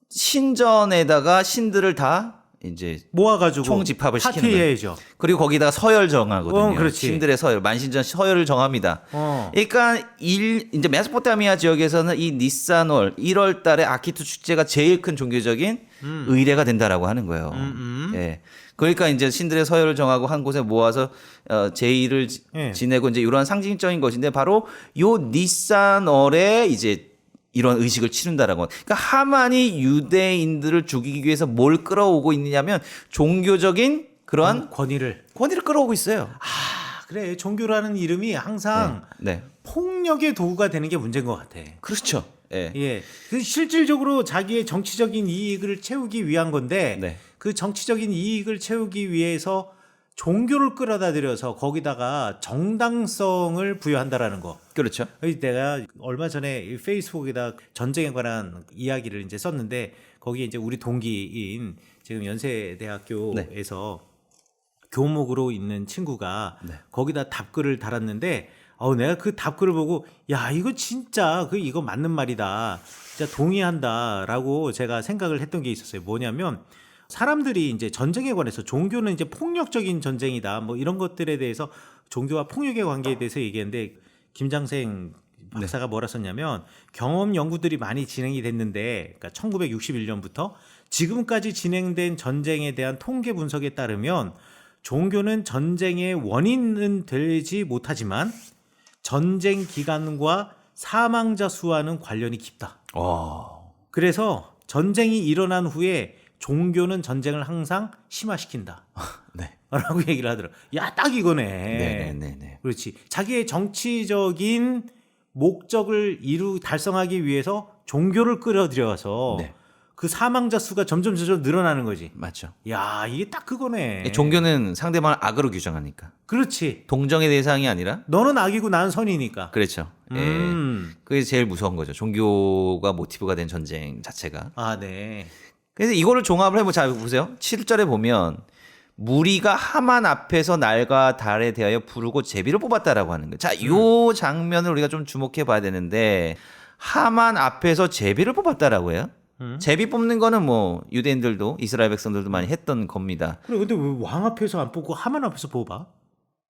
Speaker 4: 신전에다가 신들을 다 이제
Speaker 1: 모아가지고
Speaker 4: 총집합을 시키는 거예요.
Speaker 1: 파티해야죠.
Speaker 4: 그리고 거기다가 서열 정하거든요.
Speaker 1: 그렇지.
Speaker 4: 신들의 서열, 만신전 서열을 정합니다.
Speaker 1: 어.
Speaker 4: 그러니까 이제 메소포타미아 지역에서는 이 니산월 1월 달에 아키투 축제가 제일 큰 종교적인 의례가 된다라고 하는 거예요. 예. 그러니까 이제 신들의 서열을 정하고 한 곳에 모아서 제의를
Speaker 1: 예.
Speaker 4: 지내고 이제 이러한 상징적인 것인데 바로 요 니산월에 이제 이런 의식을 치른다라고. 그러니까 하만이 유대인들을 죽이기 위해서 뭘 끌어오고 있느냐면 종교적인 그러한
Speaker 1: 권위를.
Speaker 4: 권위를 끌어오고 있어요.
Speaker 1: 그래, 종교라는 이름이 항상
Speaker 4: 네.
Speaker 1: 폭력의 도구가 되는 게 문제인 것 같아.
Speaker 4: 그렇죠. 예.
Speaker 1: 예, 그 실질적으로 자기의 정치적인 이익을 채우기 위한 건데
Speaker 4: 네.
Speaker 1: 그 정치적인 이익을 채우기 위해서 종교를 끌어다 들여서 거기다가 정당성을 부여한다라는 거.
Speaker 4: 그렇죠.
Speaker 1: 내가 얼마 전에 이 페이스북에다 전쟁에 관한 이야기를 이제 썼는데 거기에 이제 우리 동기인 지금 연세대학교에서 교목으로 있는 친구가 거기다 답글을 달았는데 내가 그 답글을 보고 야 이거 진짜 이거 맞는 말이다. 진짜 동의한다라고 제가 생각을 했던 게 있었어요. 뭐냐면 사람들이 이제 전쟁에 관해서 종교는 이제 폭력적인 전쟁이다. 뭐 이런 것들에 대해서 종교와 폭력의 관계에 대해서 얘기했는데 김장생 박사가 뭐라 썼냐면 경험 연구들이 많이 진행이 됐는데 그러니까 1961년부터 지금까지 진행된 전쟁에 대한 통계 분석에 따르면 종교는 전쟁의 원인은 되지 못하지만 전쟁 기간과 사망자 수와는 관련이 깊다. 그래서 전쟁이 일어난 후에 종교는 전쟁을 항상 심화시킨다.
Speaker 4: 네.
Speaker 1: 라고 얘기를 하더라고요. 야, 딱 이거네.
Speaker 4: 네네네.
Speaker 1: 그렇지. 자기의 정치적인 목적을 달성하기 위해서 종교를 끌어들여서
Speaker 4: 네.
Speaker 1: 그 사망자 수가 점점 늘어나는 거지.
Speaker 4: 맞죠.
Speaker 1: 야, 이게 딱 그거네.
Speaker 4: 종교는 상대방을 악으로 규정하니까.
Speaker 1: 그렇지.
Speaker 4: 동정의 대상이 아니라.
Speaker 1: 너는 악이고 나는 선이니까.
Speaker 4: 그렇죠. 그게 제일 무서운 거죠. 종교가 모티브가 된 전쟁 자체가.
Speaker 1: 아, 네.
Speaker 4: 그래서 이거를 종합을 해보자. 보세요. 7절에 보면 무리가 하만 앞에서 날과 달에 대하여 부르고 제비를 뽑았다라고 하는 거예요. 자, 요 장면을 우리가 좀 주목해 봐야 되는데 하만 앞에서 제비를 뽑았다라고 해요. 제비 뽑는 거는 뭐 유대인들도 이스라엘 백성들도 많이 했던 겁니다.
Speaker 1: 그래, 근데 왜 왕 앞에서 안 뽑고 하만 앞에서 뽑아?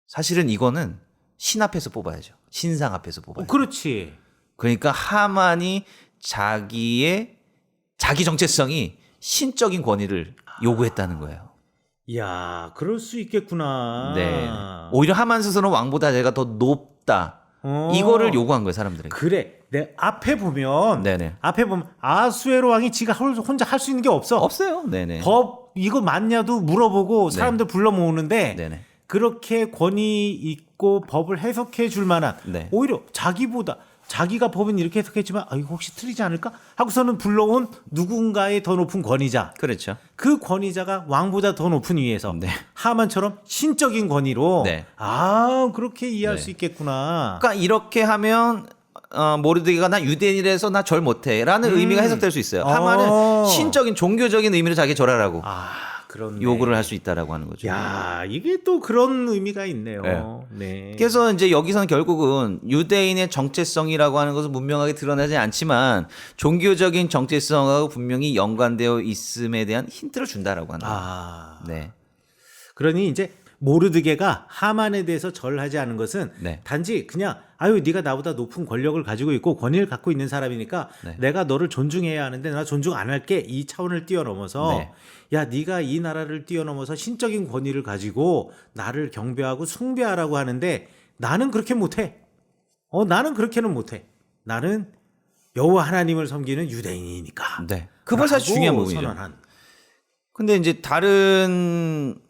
Speaker 4: 사실은 이거는 신 앞에서 뽑아야죠. 신상 앞에서 뽑아야죠.
Speaker 1: 그렇지.
Speaker 4: 그러니까 하만이 자기 정체성이 신적인 권위를 요구했다는 거예요.
Speaker 1: 야, 그럴 수 있겠구나.
Speaker 4: 네. 오히려 하만 스스로는 왕보다 제가 더 높다. 이거를 요구한 거예요, 사람들에게.
Speaker 1: 그래. 내 앞에 보면
Speaker 4: 네네.
Speaker 1: 아수에로 왕이 지가 혼자 할 수 있는 게 없어.
Speaker 4: 없어요. 네네.
Speaker 1: 법 이거 맞냐도 물어보고 사람들 불러 모으는데
Speaker 4: 네네.
Speaker 1: 그렇게 권위 있고 법을 해석해 줄 만한
Speaker 4: 네.
Speaker 1: 오히려 자기가 법은 이렇게 해석했지만 이거 혹시 틀리지 않을까? 하고서는 불러온 누군가의 더 높은 권위자.
Speaker 4: 그렇죠.
Speaker 1: 그 권위자가 왕보다 더 높은 위에서
Speaker 4: 네.
Speaker 1: 하만처럼 신적인 권위로
Speaker 4: 네.
Speaker 1: 그렇게 이해할
Speaker 4: 네.
Speaker 1: 수 있겠구나.
Speaker 4: 그러니까 이렇게 하면 모르드게가 나 유대인이라서 나 절 못해라는 의미가 해석될 수 있어요. 하만은 신적인 종교적인 의미로 자기 절하라고
Speaker 1: 그런
Speaker 4: 요구를 할 수 있다라고 하는 거죠.
Speaker 1: 야, 이게 또 그런 의미가 있네요. 네.
Speaker 4: 그래서 이제 여기서는 결국은 유대인의 정체성이라고 하는 것은 분명하게 드러나지 않지만 종교적인 정체성하고 분명히 연관되어 있음에 대한 힌트를 준다라고 하는 거예요. 네.
Speaker 1: 그러니 이제 모르드게가 하만에 대해서 절하지 않은 것은
Speaker 4: 네.
Speaker 1: 단지 그냥 네가 나보다 높은 권력을 가지고 있고 권위를 갖고 있는 사람이니까
Speaker 4: 네.
Speaker 1: 내가 너를 존중해야 하는데 나 존중 안 할게 이 차원을 뛰어넘어서
Speaker 4: 네.
Speaker 1: 야 네가 이 나라를 뛰어넘어서 신적인 권위를 가지고 나를 경배하고 숭배하라고 하는데 나는 그렇게 못해. 나는 그렇게는 못해. 나는 여호와 하나님을 섬기는 유대인이니까.
Speaker 4: 네. 그건 사실 중요한 부분이죠.
Speaker 1: 선언한.
Speaker 4: 근데 이제 다른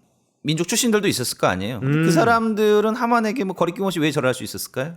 Speaker 4: 민족 출신들도 있었을 거 아니에요. 그 사람들은 하만에게 뭐 거리낌 없이 왜 절할 수 있었을까요?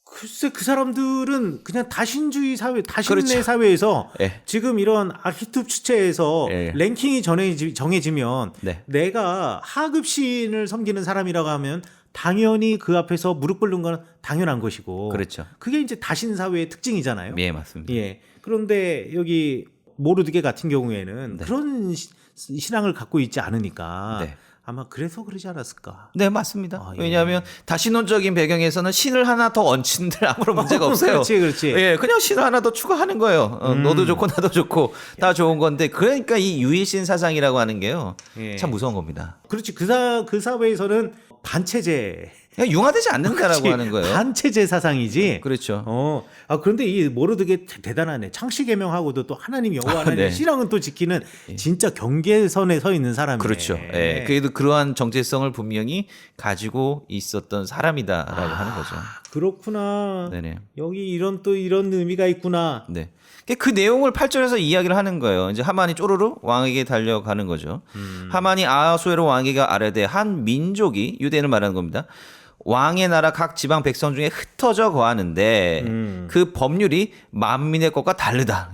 Speaker 1: 글쎄 그 사람들은 그냥 다신주의 사회, 다신내
Speaker 4: 그렇죠.
Speaker 1: 사회에서
Speaker 4: 예.
Speaker 1: 지금 이런 아키투브 주체에서
Speaker 4: 예.
Speaker 1: 랭킹이 정해지면
Speaker 4: 네.
Speaker 1: 내가 하급신을 섬기는 사람이라고 하면 당연히 그 앞에서 무릎 꿇는 건 당연한 것이고
Speaker 4: 그렇죠.
Speaker 1: 그게 이제 다신 사회의 특징이잖아요.
Speaker 4: 예, 맞습니다.
Speaker 1: 예. 그런데 여기 모르드게 같은 경우에는
Speaker 4: 네.
Speaker 1: 그런 신앙을 갖고 있지 않으니까
Speaker 4: 네.
Speaker 1: 아마 그래서 그러지 않았을까.
Speaker 4: 네, 맞습니다.
Speaker 1: 예.
Speaker 4: 왜냐하면 다신론적인 배경에서는 신을 하나 더 얹힌들 아무런 문제가 없어요.
Speaker 1: 그렇지.
Speaker 4: 예, 그냥 신을 하나 더 추가하는 거예요. 너도 좋고 나도 좋고 다 좋은 건데 그러니까 이 유일신 사상이라고 하는 게요.
Speaker 1: 예.
Speaker 4: 참 무서운 겁니다.
Speaker 1: 그렇지. 그 사회에서는 반체제.
Speaker 4: 그냥 융화되지 않는다라고
Speaker 1: 그렇지.
Speaker 4: 하는 거예요.
Speaker 1: 반체제 사상이지.
Speaker 4: 그렇죠.
Speaker 1: 그런데 이 모르드게 대단하네. 창씨 계명하고도 또 하나님 여호와 하나님
Speaker 4: 네.
Speaker 1: 신앙은 또 지키는 진짜 경계선에 서 있는 사람이네.
Speaker 4: 그렇죠. 예. 그래도 그러한 정체성을 분명히 가지고 있었던 사람이다라고 하는 거죠.
Speaker 1: 그렇구나.
Speaker 4: 네네.
Speaker 1: 여기 이런 의미가 있구나.
Speaker 4: 네. 그 내용을 8절에서 이야기를 하는 거예요. 이제 하만이 쪼르르 왕에게 달려가는 거죠. 하만이 아하수에로 왕에게 아뢰되 한 민족이 유대인을 말하는 겁니다. 왕의 나라 각 지방 백성 중에 흩어져 거하는데 그 법률이 만민의 것과 다르다.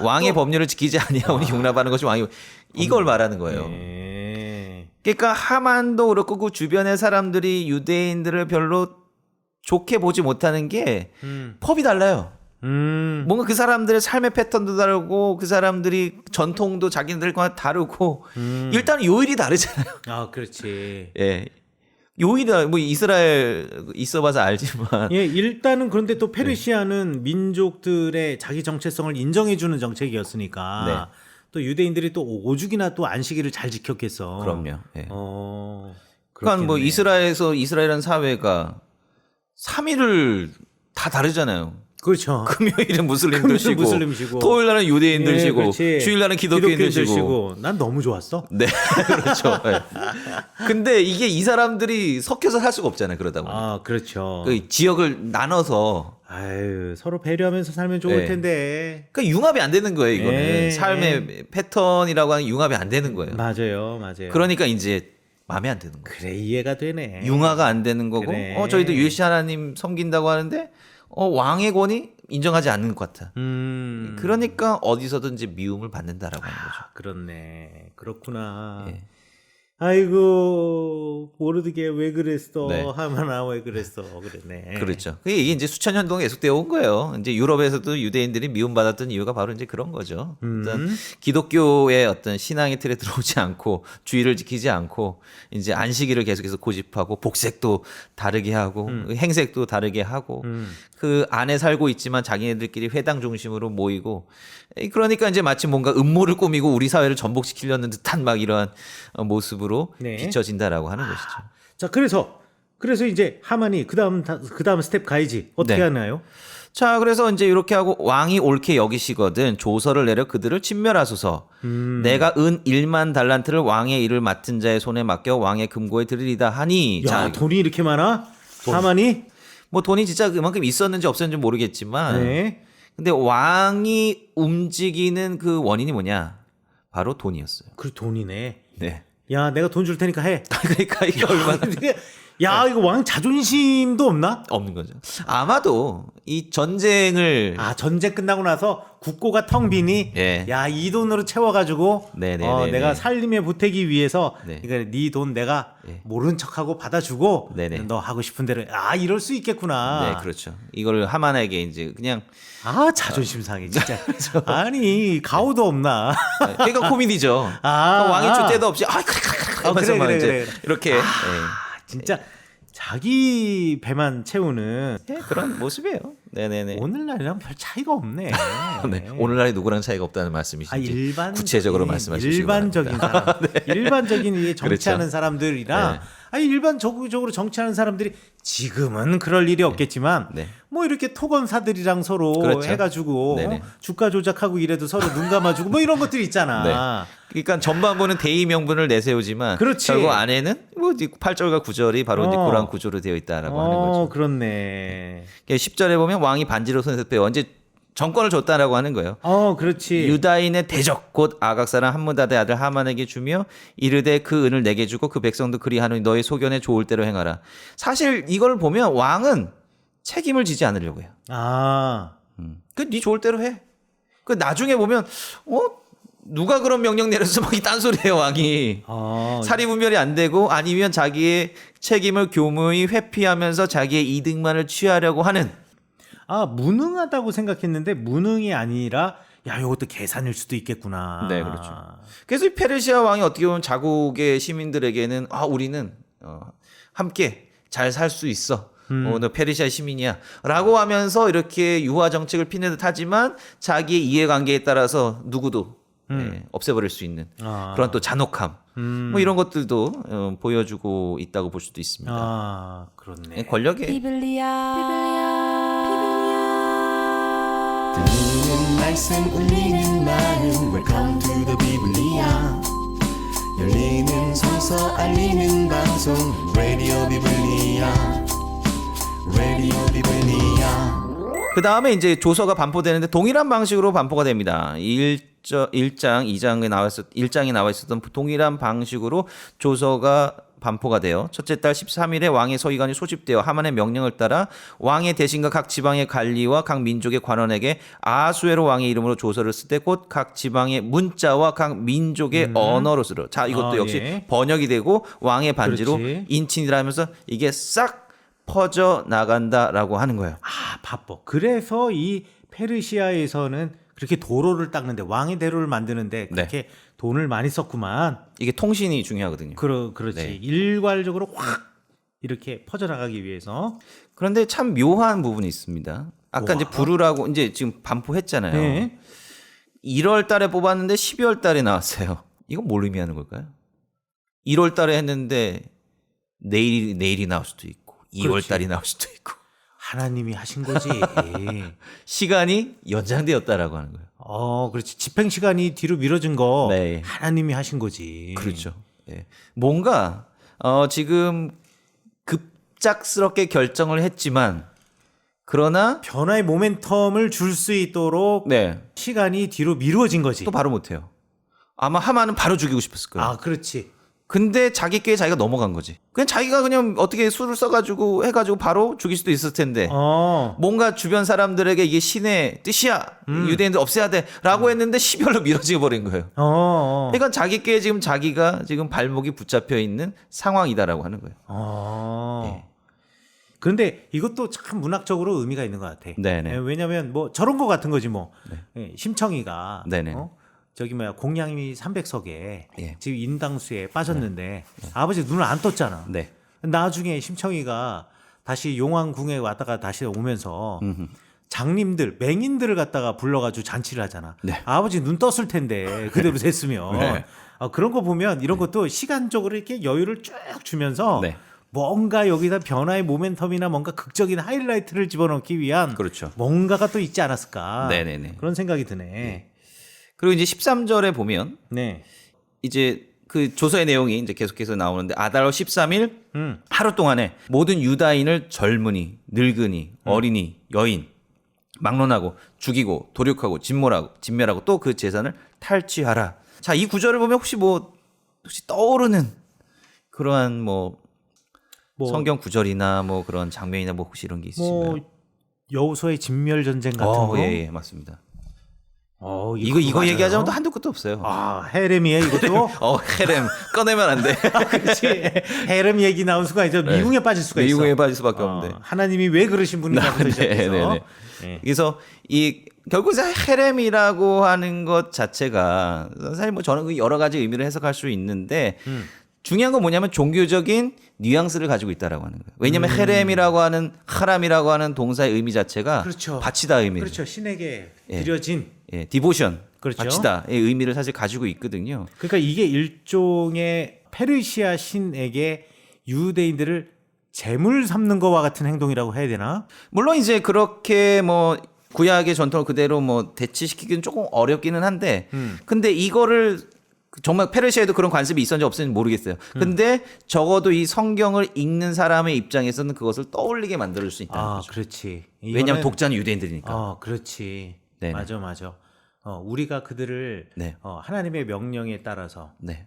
Speaker 4: 왕의 법률을 지키지 아니하오니 용납하는 것이 왕이 이걸 말하는 거예요.
Speaker 1: 네.
Speaker 4: 그러니까 하만도 그렇고 그 주변의 사람들이 유대인들을 별로 좋게 보지 못하는 게 펍이 달라요. 뭔가 그 사람들의 삶의 패턴도 다르고 그 사람들이 전통도 자기들과 다르고 일단 요일이 다르잖아요.
Speaker 1: 아, 그렇지.
Speaker 4: 예. 요일이 뭐 이스라엘 있어봐서 알지만
Speaker 1: 예, 일단은 그런데 또 페르시아는 민족들의 자기 정체성을 인정해주는 정책이었으니까
Speaker 4: 네.
Speaker 1: 또 유대인들이 또 오죽이나 또 안식일을 잘 지켰겠어.
Speaker 4: 그럼요. 예.
Speaker 1: 그렇겠네.
Speaker 4: 그러니까 뭐 이스라엘이라는 사회가 3일을 다 다르잖아요.
Speaker 1: 그렇죠.
Speaker 4: 금요일은 무슬림들
Speaker 1: 금요일
Speaker 4: 쉬고,
Speaker 1: 무슬림 쉬고.
Speaker 4: 토요일 날은 유대인들
Speaker 1: 예,
Speaker 4: 쉬고,
Speaker 1: 그렇지.
Speaker 4: 주일 날은 기독교인들 쉬고.
Speaker 1: 쉬고. 난 너무 좋았어.
Speaker 4: 네, 그렇죠. 네. 근데 이게 이 사람들이 섞여서 살 수가 없잖아요. 그러다 보니
Speaker 1: 아, 그렇죠.
Speaker 4: 그 지역을 나눠서
Speaker 1: 아유, 서로 배려하면서 살면 좋을
Speaker 4: 네.
Speaker 1: 텐데.
Speaker 4: 그러니까 융합이 안 되는 거예요. 이거는
Speaker 1: 예,
Speaker 4: 삶의 패턴이라고 하는 융합이 안 되는 거예요.
Speaker 1: 맞아요.
Speaker 4: 그러니까 이제 마음에 안 드는 거예요.
Speaker 1: 그래, 이해가 되네.
Speaker 4: 융화가 안 되는 거고,
Speaker 1: 그래.
Speaker 4: 저희도 유일시 하나님 섬긴다고 하는데, 왕의 권위 인정하지 않는 것 같아. 그러니까 어디서든지 미움을 받는다라고 하는 거죠.
Speaker 1: 그렇네. 그렇구나.
Speaker 4: 예.
Speaker 1: 아이고, 모르드게 왜 그랬어?
Speaker 4: 네.
Speaker 1: 하마나 왜 그랬어? 그랬네.
Speaker 4: 그렇죠. 이게 이제 수천 년 동안 계속되어 온 거예요. 이제 유럽에서도 유대인들이 미움받았던 이유가 바로 이제 그런 거죠. 일단 기독교의 어떤 신앙의 틀에 들어오지 않고 주의를 지키지 않고 이제 안식일을 계속해서 고집하고 복색도 다르게 하고 행색도 다르게 하고 그 안에 살고 있지만 자기네들끼리 회당 중심으로 모이고 그러니까 이제 마치 뭔가 음모를 꾸미고 우리 사회를 전복시키려는 듯한 막 이러한 모습으로
Speaker 1: 네.
Speaker 4: 비춰진다라고 하는 것이죠.
Speaker 1: 자, 그래서 이제 하만이 그다음 스텝 가야지. 어떻게
Speaker 4: 네.
Speaker 1: 하나요?
Speaker 4: 자, 그래서 이제 이렇게 하고 왕이 옳게 여기시거든 조서를 내려 그들을 침멸하소서. 내가 은 1만 달란트를 왕의 일을 맡은 자의 손에 맡겨 왕의 금고에 드리리다 하니.
Speaker 1: 야,
Speaker 4: 자,
Speaker 1: 돈이 이렇게 많아? 하만이?
Speaker 4: 뭐 돈이 진짜 그만큼 있었는지 없었는지 모르겠지만.
Speaker 1: 네.
Speaker 4: 근데 왕이 움직이는 그 원인이 뭐냐? 바로 돈이었어요.
Speaker 1: 그 돈이네.
Speaker 4: 네.
Speaker 1: 야, 내가 돈 줄 테니까 해.
Speaker 4: 그러니까 이게 얼마나
Speaker 1: 야, 이거 왕 자존심도 없나?
Speaker 4: 없는 거죠. 아마도 이 전쟁을
Speaker 1: 아, 전쟁 끝나고 나서 국고가 텅 비니
Speaker 4: 예.
Speaker 1: 야, 이 돈으로 채워가지고
Speaker 4: 네네네네.
Speaker 1: 내가 살림에 보태기 위해서
Speaker 4: 네.
Speaker 1: 이거 네 돈 내가
Speaker 4: 예.
Speaker 1: 모른 척하고 받아주고
Speaker 4: 네네.
Speaker 1: 너 하고 싶은 대로 이럴 수 있겠구나.
Speaker 4: 네, 그렇죠. 이걸 하만에게 이제 그냥
Speaker 1: 아, 자존심 상해 진짜. 아니, 가오도 없나?
Speaker 4: 그러니까 코미디죠. 왕이 줄 때도 없이
Speaker 1: 그래.
Speaker 4: 이렇게
Speaker 1: 진짜 자기 배만 채우는
Speaker 4: 그런 모습이에요. 네네네.
Speaker 1: 오늘날이랑 별 차이가 없네.
Speaker 4: 네. 오늘날이 누구랑 차이가 없다는 말씀이신지
Speaker 1: 일반
Speaker 4: 구체적으로 말씀해 주시기
Speaker 1: 일반적인
Speaker 4: 바랍니다.
Speaker 1: 사람, 일반적인 이 정치하는
Speaker 4: 그렇죠.
Speaker 1: 사람들이랑
Speaker 4: 네.
Speaker 1: 일반적으로 정치하는 사람들이 지금은 그럴 일이 없겠지만
Speaker 4: 네.
Speaker 1: 뭐 이렇게 토건사들이랑 서로
Speaker 4: 그렇죠.
Speaker 1: 해가지고
Speaker 4: 네네.
Speaker 1: 주가 조작하고 이래도 서로 눈 감아주고 뭐 이런 것들이 있잖아.
Speaker 4: 네. 그러니까 전반부는 대의 명분을 내세우지만
Speaker 1: 그렇지.
Speaker 4: 결국 안에는 뭐 8절과 9절이 바로 이제
Speaker 1: 어.
Speaker 4: 고란 구조로 되어 있다라고 하는 거죠.
Speaker 1: 그렇네.
Speaker 4: 10절에 보면 왕이 반지로 손에서 빼어 이제 정권을 줬다라고 하는 거예요.
Speaker 1: 그렇지.
Speaker 4: 유다인의 대적 곧 아각 사람 함므다의 아들 하만에게 주며 이르되 그 은을 내게 주고 그 백성도 그리하노니 너의 소견에 좋을 대로 행하라. 사실 이걸 보면 왕은 책임을 지지 않으려고 해요. 네 좋을 대로 해. 그 나중에 보면 누가 그런 명령 내려서 막 딴소리해요 왕이. 사리 분별이 안 되고 아니면 자기의 책임을 교묘히 회피하면서 자기의 이득만을 취하려고 하는.
Speaker 1: 무능하다고 생각했는데 무능이 아니라 이것도 계산일 수도 있겠구나.
Speaker 4: 네, 그렇죠. 그래서 이 페르시아 왕이 어떻게 보면 자국의 시민들에게는 우리는 함께 잘 살 수 있어. 너 페르시아 시민이야. 라고 하면서 이렇게 유화 정책을 피내듯 하지만 자기의 이해관계에 따라서 누구도 없애버릴 수 있는 그런 또 잔혹함. 뭐 이런 것들도 보여주고 있다고 볼 수도 있습니다.
Speaker 1: 그렇네.
Speaker 4: 권력의
Speaker 3: 비블리아.
Speaker 5: 들리는 말씀 울리는 마음 Welcome to the 비블리아 열리는 서서 알리는 방송 Radio 비블리아 Radio 비블리아
Speaker 4: 그 다음에 이제 조서가 반포되는데 동일한 방식으로 반포가 됩니다. 1장, 2장에 나와 있었던 동일한 방식으로 조서가 반포가 되어 첫째 달 13일에 왕의 서기관이 소집되어 하만의 명령을 따라 왕의 대신과 각 지방의 관리와 각 민족의 관원에게 아하수에로 왕의 이름으로 조서를 쓰되 곧 각 지방의 문자와 각 민족의 언어로 쓰러. 자, 이것도 역시
Speaker 1: 예.
Speaker 4: 번역이 되고 왕의 반지로
Speaker 1: 그렇지.
Speaker 4: 인친이라 하면서 이게 싹 퍼져 나간다라고 하는 거예요.
Speaker 1: 아, 바빠. 그래서 이 페르시아에서는 그렇게 도로를 닦는데 왕의 대로를 만드는데 그렇게 돈을 많이 썼구만.
Speaker 4: 이게 통신이 중요하거든요.
Speaker 1: 그렇지.
Speaker 4: 네.
Speaker 1: 일괄적으로 확 이렇게 퍼져나가기 위해서.
Speaker 4: 그런데 참 묘한 부분이 있습니다. 아까 이제 부르라고 이제 지금 반포했잖아요.
Speaker 1: 네.
Speaker 4: 1월 달에 뽑았는데 12월 달에 나왔어요. 이건 뭘 의미하는 걸까요? 1월 달에 했는데 내일이 나올 수도 있고 2월
Speaker 1: 그렇지.
Speaker 4: 달이 나올 수도 있고
Speaker 1: 하나님이 하신 거지.
Speaker 4: 시간이 연장되었다라고 하는 거예요.
Speaker 1: 그렇지. 집행 시간이 뒤로 미뤄진 거
Speaker 4: 네.
Speaker 1: 하나님이 하신 거지.
Speaker 4: 그렇죠. 예. 뭔가 지금 급작스럽게 결정을 했지만 그러나
Speaker 1: 변화의 모멘텀을 줄 수 있도록
Speaker 4: 네.
Speaker 1: 시간이 뒤로 미루어진 거지.
Speaker 4: 또 바로 못해요. 아마 하만은 바로 죽이고 싶었을 거예요.
Speaker 1: 아, 그렇지.
Speaker 4: 근데 자기 꾀에 자기가 넘어간 거지. 그냥 자기가 그냥 어떻게 수를 써가지고 해가지고 바로 죽일 수도 있을 텐데 뭔가 주변 사람들에게 이게 신의 뜻이야. 유대인들 없애야 돼라고 했는데 12월로 미뤄져 버린 거예요. 그러니까 자기 꾀에 지금 자기가 지금 발목이 붙잡혀 있는 상황이다라고 하는 거예요. 예.
Speaker 1: 그런데 이것도 참 문학적으로 의미가 있는 것 같아.
Speaker 4: 네네.
Speaker 1: 왜냐하면 뭐 저런 거 같은 거지 뭐. 예, 심청이가
Speaker 4: 네네.
Speaker 1: 저기 뭐야 공양이 300석에
Speaker 4: 예.
Speaker 1: 지금 인당수에 빠졌는데 아버지 눈을 안 떴잖아.
Speaker 4: 네.
Speaker 1: 나중에 심청이가 다시 용왕궁에 왔다가 다시 오면서 장님들 맹인들을 갖다가 불러가지고 잔치를 하잖아.
Speaker 4: 네.
Speaker 1: 아버지 눈 떴을 텐데 그대로 됐으면
Speaker 4: 네.
Speaker 1: 그런 거 보면 이런 것도 시간적으로 이렇게 여유를 쭉 주면서
Speaker 4: 네.
Speaker 1: 뭔가 여기다 변화의 모멘텀이나 뭔가 극적인 하이라이트를 집어넣기 위한
Speaker 4: 그렇죠.
Speaker 1: 뭔가가 또 있지 않았을까.
Speaker 4: 네네네.
Speaker 1: 그런 생각이 드네.
Speaker 4: 그리고 이제 13절에 보면
Speaker 1: 네.
Speaker 4: 이제 그 조서의 내용이 이제 계속해서 나오는데 아달월 13일 하루 동안에 모든 유다인을 젊은이, 늙은이, 어린이, 여인 막론하고 죽이고 도륙하고 진멸하고 또 그 재산을 탈취하라. 자, 이 구절을 보면 혹시 떠오르는 그러한 뭐 성경 구절이나 뭐 그런 장면이나 뭐 혹시 이런 게 있으신가요?
Speaker 1: 뭐 여호수아의 진멸 전쟁 같은 거.
Speaker 4: 예, 맞습니다.
Speaker 1: 이거
Speaker 4: 이거 얘기하자면 또 한도 끝도 없어요.
Speaker 1: 헤렘이에요 이것도.
Speaker 4: 헤렘 꺼내면 안 돼.
Speaker 1: 그렇지. 헤렘 얘기 나온 순간 이제 미궁에 빠질 수가 있어.
Speaker 4: 미궁에 빠질 수밖에 없는데.
Speaker 1: 하나님이 왜 그러신 분인가부터 시작해서.
Speaker 4: 그래서 이 결국에서 헤렘이라고 하는 것 자체가 사실 뭐 저는 여러 가지 의미를 해석할 수 있는데 중요한 건 뭐냐면 종교적인 뉘앙스를 가지고 있다라고 하는 거예요. 왜냐하면 헤렘이라고 하는 하람이라고 하는 동사의 의미 자체가
Speaker 1: 그렇죠.
Speaker 4: 바치다 의미.
Speaker 1: 그렇죠. 신에게 드려진.
Speaker 4: 디보션.
Speaker 1: 그렇죠.
Speaker 4: 바치다의 의미를 사실 가지고 있거든요.
Speaker 1: 그러니까 이게 일종의 페르시아 신에게 유대인들을 제물 삼는 거와 같은 행동이라고 해야 되나?
Speaker 4: 물론 이제 그렇게 뭐 구약의 전통을 그대로 뭐 대치시키기는 조금 어렵기는 한데 근데 이거를 정말 페르시아에도 그런 관습이 있었는지 없었는지 모르겠어요. 근데 적어도 이 성경을 읽는 사람의 입장에서는 그것을 떠올리게 만들 수 있다는 거죠.
Speaker 1: 그렇지.
Speaker 4: 왜냐하면 독자는 유대인들이니까.
Speaker 1: 그렇지.
Speaker 4: 네네.
Speaker 1: 맞아. 우리가 그들을
Speaker 4: 네.
Speaker 1: 하나님의 명령에 따라서
Speaker 4: 네.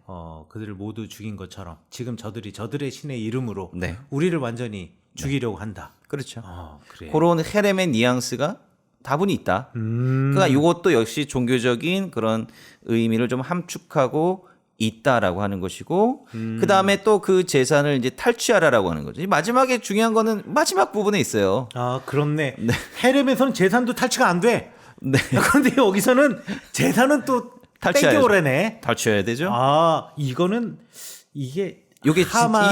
Speaker 1: 그들을 모두 죽인 것처럼 지금 저들의 신의 이름으로
Speaker 4: 네.
Speaker 1: 우리를 완전히 죽이려고 한다.
Speaker 4: 그렇죠.
Speaker 1: 그래.
Speaker 4: 그런 헤렘의 뉘앙스가 다분히 있다. 그러니까 이것도 역시 종교적인 그런 의미를 좀 함축하고 있다라고 하는 것이고 그 다음에 또 그 재산을 이제 탈취하라라고 하는 거죠. 마지막에 중요한 거는 마지막 부분에 있어요.
Speaker 1: 그렇네. 헤렘에서는 재산도 탈취가 안 돼.
Speaker 4: 네.
Speaker 1: 그런데 여기서는 재산은 또
Speaker 4: 탈취해야죠.
Speaker 1: 뺏겨오래네.
Speaker 4: 탈취해야 되죠.
Speaker 1: 이거는 이게
Speaker 4: 이게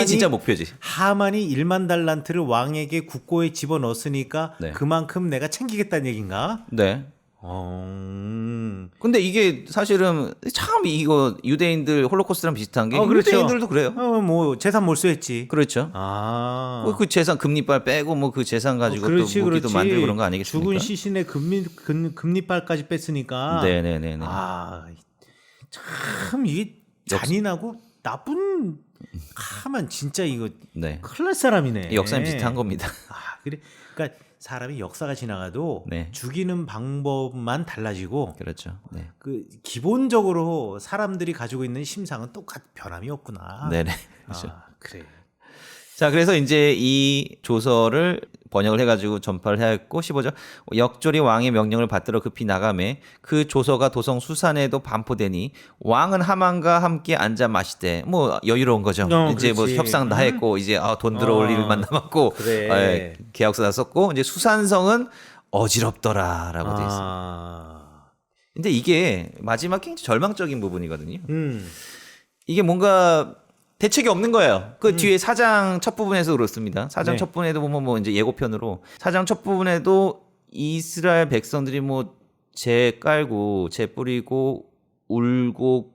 Speaker 4: 진짜 목표지.
Speaker 1: 하만이 1만 달란트를 왕에게 국고에 집어넣었으니까
Speaker 4: 네.
Speaker 1: 그만큼 내가 챙기겠다는 얘기인가?
Speaker 4: 네. 근데 이게 사실은 참 이거 유대인들 홀로코스트랑 비슷한 게
Speaker 1: 그렇죠.
Speaker 4: 유대인들도 그래요.
Speaker 1: 뭐 재산 몰수했지.
Speaker 4: 그렇죠.
Speaker 1: 그
Speaker 4: 재산 금리빨 빼고 뭐 그 재산 가지고 또 무기도 만들고 그런 거 아니겠습니까?
Speaker 1: 죽은 시신의 금리빨까지 뺐으니까.
Speaker 4: 네네네.
Speaker 1: 참 이게 잔인하고 나쁜 가만 진짜 이거
Speaker 4: 네.
Speaker 1: 큰일 날 사람이네.
Speaker 4: 역사는 비슷한 겁니다.
Speaker 1: 그러니까 사람이 역사가 지나가도
Speaker 4: 네.
Speaker 1: 죽이는 방법만 달라지고
Speaker 4: 그렇죠. 네.
Speaker 1: 그 기본적으로 사람들이 가지고 있는 심상은 똑같 변함이 없구나.
Speaker 4: 네네. 그렇죠.
Speaker 1: 아, 그래.
Speaker 4: 자, 그래서 이제 이 조서를 번역을 해가지고 전파를 하였고 15절 역졸이 왕의 명령을 받들어 급히 나가매 그 조서가 도성 수산에도 반포되니 왕은 하만과 함께 앉아 마시되 뭐 여유로운 거죠. 이제 뭐
Speaker 1: 그렇지.
Speaker 4: 협상 다 했고 이제 돈 들어올 일만 남았고
Speaker 1: 그래.
Speaker 4: 계약서 다 썼고 이제 수산성은 어지럽더라라고 돼 있어요.
Speaker 1: 아.
Speaker 4: 근데 이게 마지막 굉장히 절망적인 부분이거든요.
Speaker 1: 음.
Speaker 4: 이게 뭔가 대책이 없는 거예요. 그 뒤에 사장 첫 부분에서 그렇습니다. 사장
Speaker 1: 네.
Speaker 4: 첫 부분에도 보면 뭐 이제 예고편으로 사장 첫 부분에도 이스라엘 백성들이 뭐 재 깔고 재 뿌리고 울고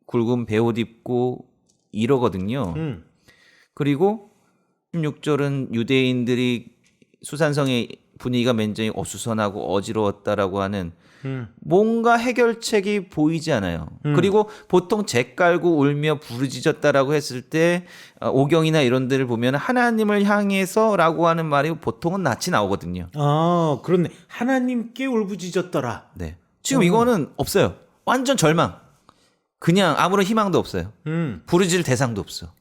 Speaker 4: 굵은 베옷 입고 이러거든요. 그리고 16절은 유대인들이 수산성의 분위기가 굉장히 어수선하고 어지러웠다라고 하는 뭔가 해결책이 보이지 않아요. 그리고 보통 재 깔고 울며 부르짖었다라고 했을 때 오경이나 이런 데를 보면 하나님을 향해서라고 하는 말이 보통은 낯이 나오거든요.
Speaker 1: 아, 그렇네. 하나님께 울부짖었더라.
Speaker 4: 네. 지금 이거는 없어요. 완전 절망. 그냥 아무런 희망도 없어요. 부르짖을 대상도 없어.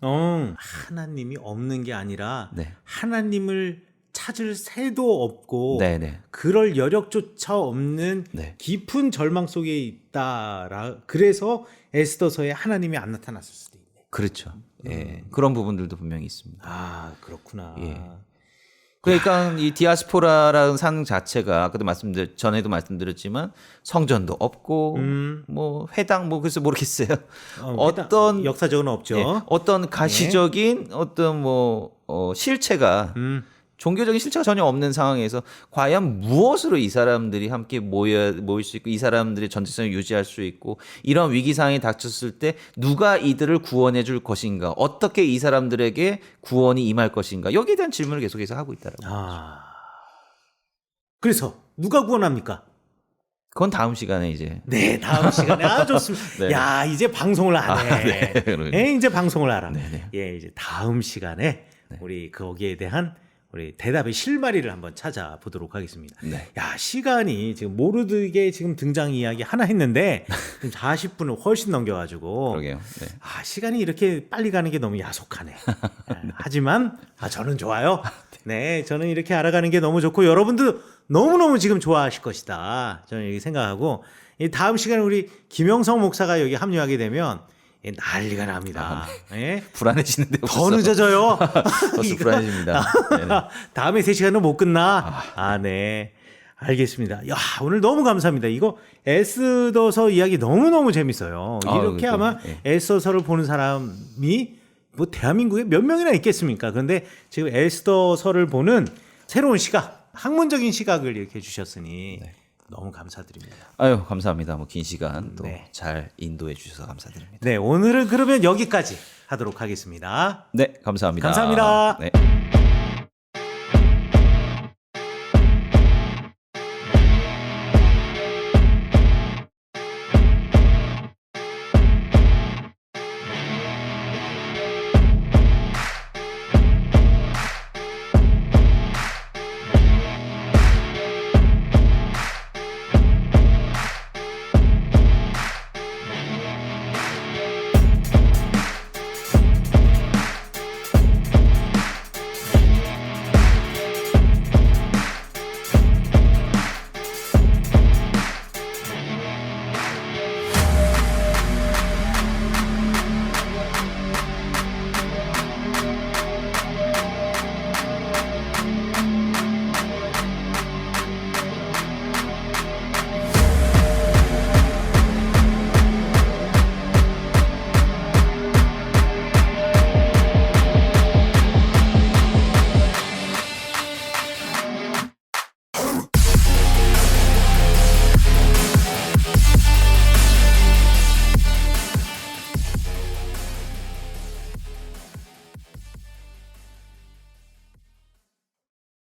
Speaker 1: 하나님이 없는 게 아니라
Speaker 4: 네.
Speaker 1: 하나님을 찾을 새도 없고
Speaker 4: 네네.
Speaker 1: 그럴 여력조차 없는
Speaker 4: 네.
Speaker 1: 깊은 절망 속에 있다라. 그래서 에스더서에 하나님이 안 나타났을 수도 있네.
Speaker 4: 그렇죠. 예. 그런 부분들도 분명히 있습니다.
Speaker 1: 아, 그렇구나.
Speaker 4: 예. 그러니까 이 디아스포라라는 상 자체가 아까도 전에도 말씀드렸지만 성전도 없고 뭐 회당 뭐 글쎄 모르겠어요. 어떤
Speaker 1: 역사적으로 없죠.
Speaker 4: 예, 어떤 가시적인 어떤 뭐 실체가 종교적인 실체가 전혀 없는 상황에서 과연 무엇으로 이 사람들이 함께 모일 수 있고 이 사람들의 전체성을 유지할 수 있고 이런 위기 상황이 닥쳤을 때 누가 이들을 구원해 줄 것인가 어떻게 이 사람들에게 구원이 임할 것인가 여기에 대한 질문을 계속해서 하고 있다라고.
Speaker 1: 그래서 누가 구원합니까?
Speaker 4: 그건 다음 시간에 이제.
Speaker 1: 네, 다음 시간에. 아, 좋습니다.
Speaker 4: 네.
Speaker 1: 야, 이제 방송을 안 해.
Speaker 4: 네, 그러네요.
Speaker 1: 예, 이제 방송을 알아.
Speaker 4: 네네.
Speaker 1: 예, 이제 다음 시간에 우리 거기에 대한 우리 대답의 실마리를 한번 찾아보도록 하겠습니다.
Speaker 4: 네.
Speaker 1: 야, 시간이 지금 모르드게 지금 등장 이야기 하나 했는데 지금 40분을 훨씬 넘겨가지고.
Speaker 4: 그러게요. 네.
Speaker 1: 아, 시간이 이렇게 빨리 가는 게 너무 야속하네. 하지만 저는 좋아요. 네, 저는 이렇게 알아가는 게 너무 좋고 여러분도 너무너무 지금 좋아하실 것이다. 저는 이렇게 생각하고 이 다음 시간에 우리 김영성 목사가 여기 합류하게 되면 난리가 납니다. 예?
Speaker 4: 불안해지는데
Speaker 1: 더 늦어져요.
Speaker 4: 벌써 불안해집니다. 네네.
Speaker 1: 다음에 3시간은 못 끝나. 네. 알겠습니다. 야, 오늘 너무 감사합니다. 이거 에스더서 이야기 너무너무 재밌어요. 이렇게
Speaker 4: 그렇죠.
Speaker 1: 아마
Speaker 4: 예.
Speaker 1: 에스더서를 보는 사람이 뭐 대한민국에 몇 명이나 있겠습니까? 그런데 지금 에스더서를 보는 새로운 시각, 학문적인 시각을 이렇게 주셨으니 너무 감사드립니다.
Speaker 4: 아유, 감사합니다. 뭐 긴 시간 또
Speaker 1: 네.
Speaker 4: 잘 인도해 주셔서 감사드립니다.
Speaker 1: 네, 오늘은 그러면 여기까지 하도록 하겠습니다.
Speaker 4: 네, 감사합니다.
Speaker 1: 감사합니다.
Speaker 4: 네.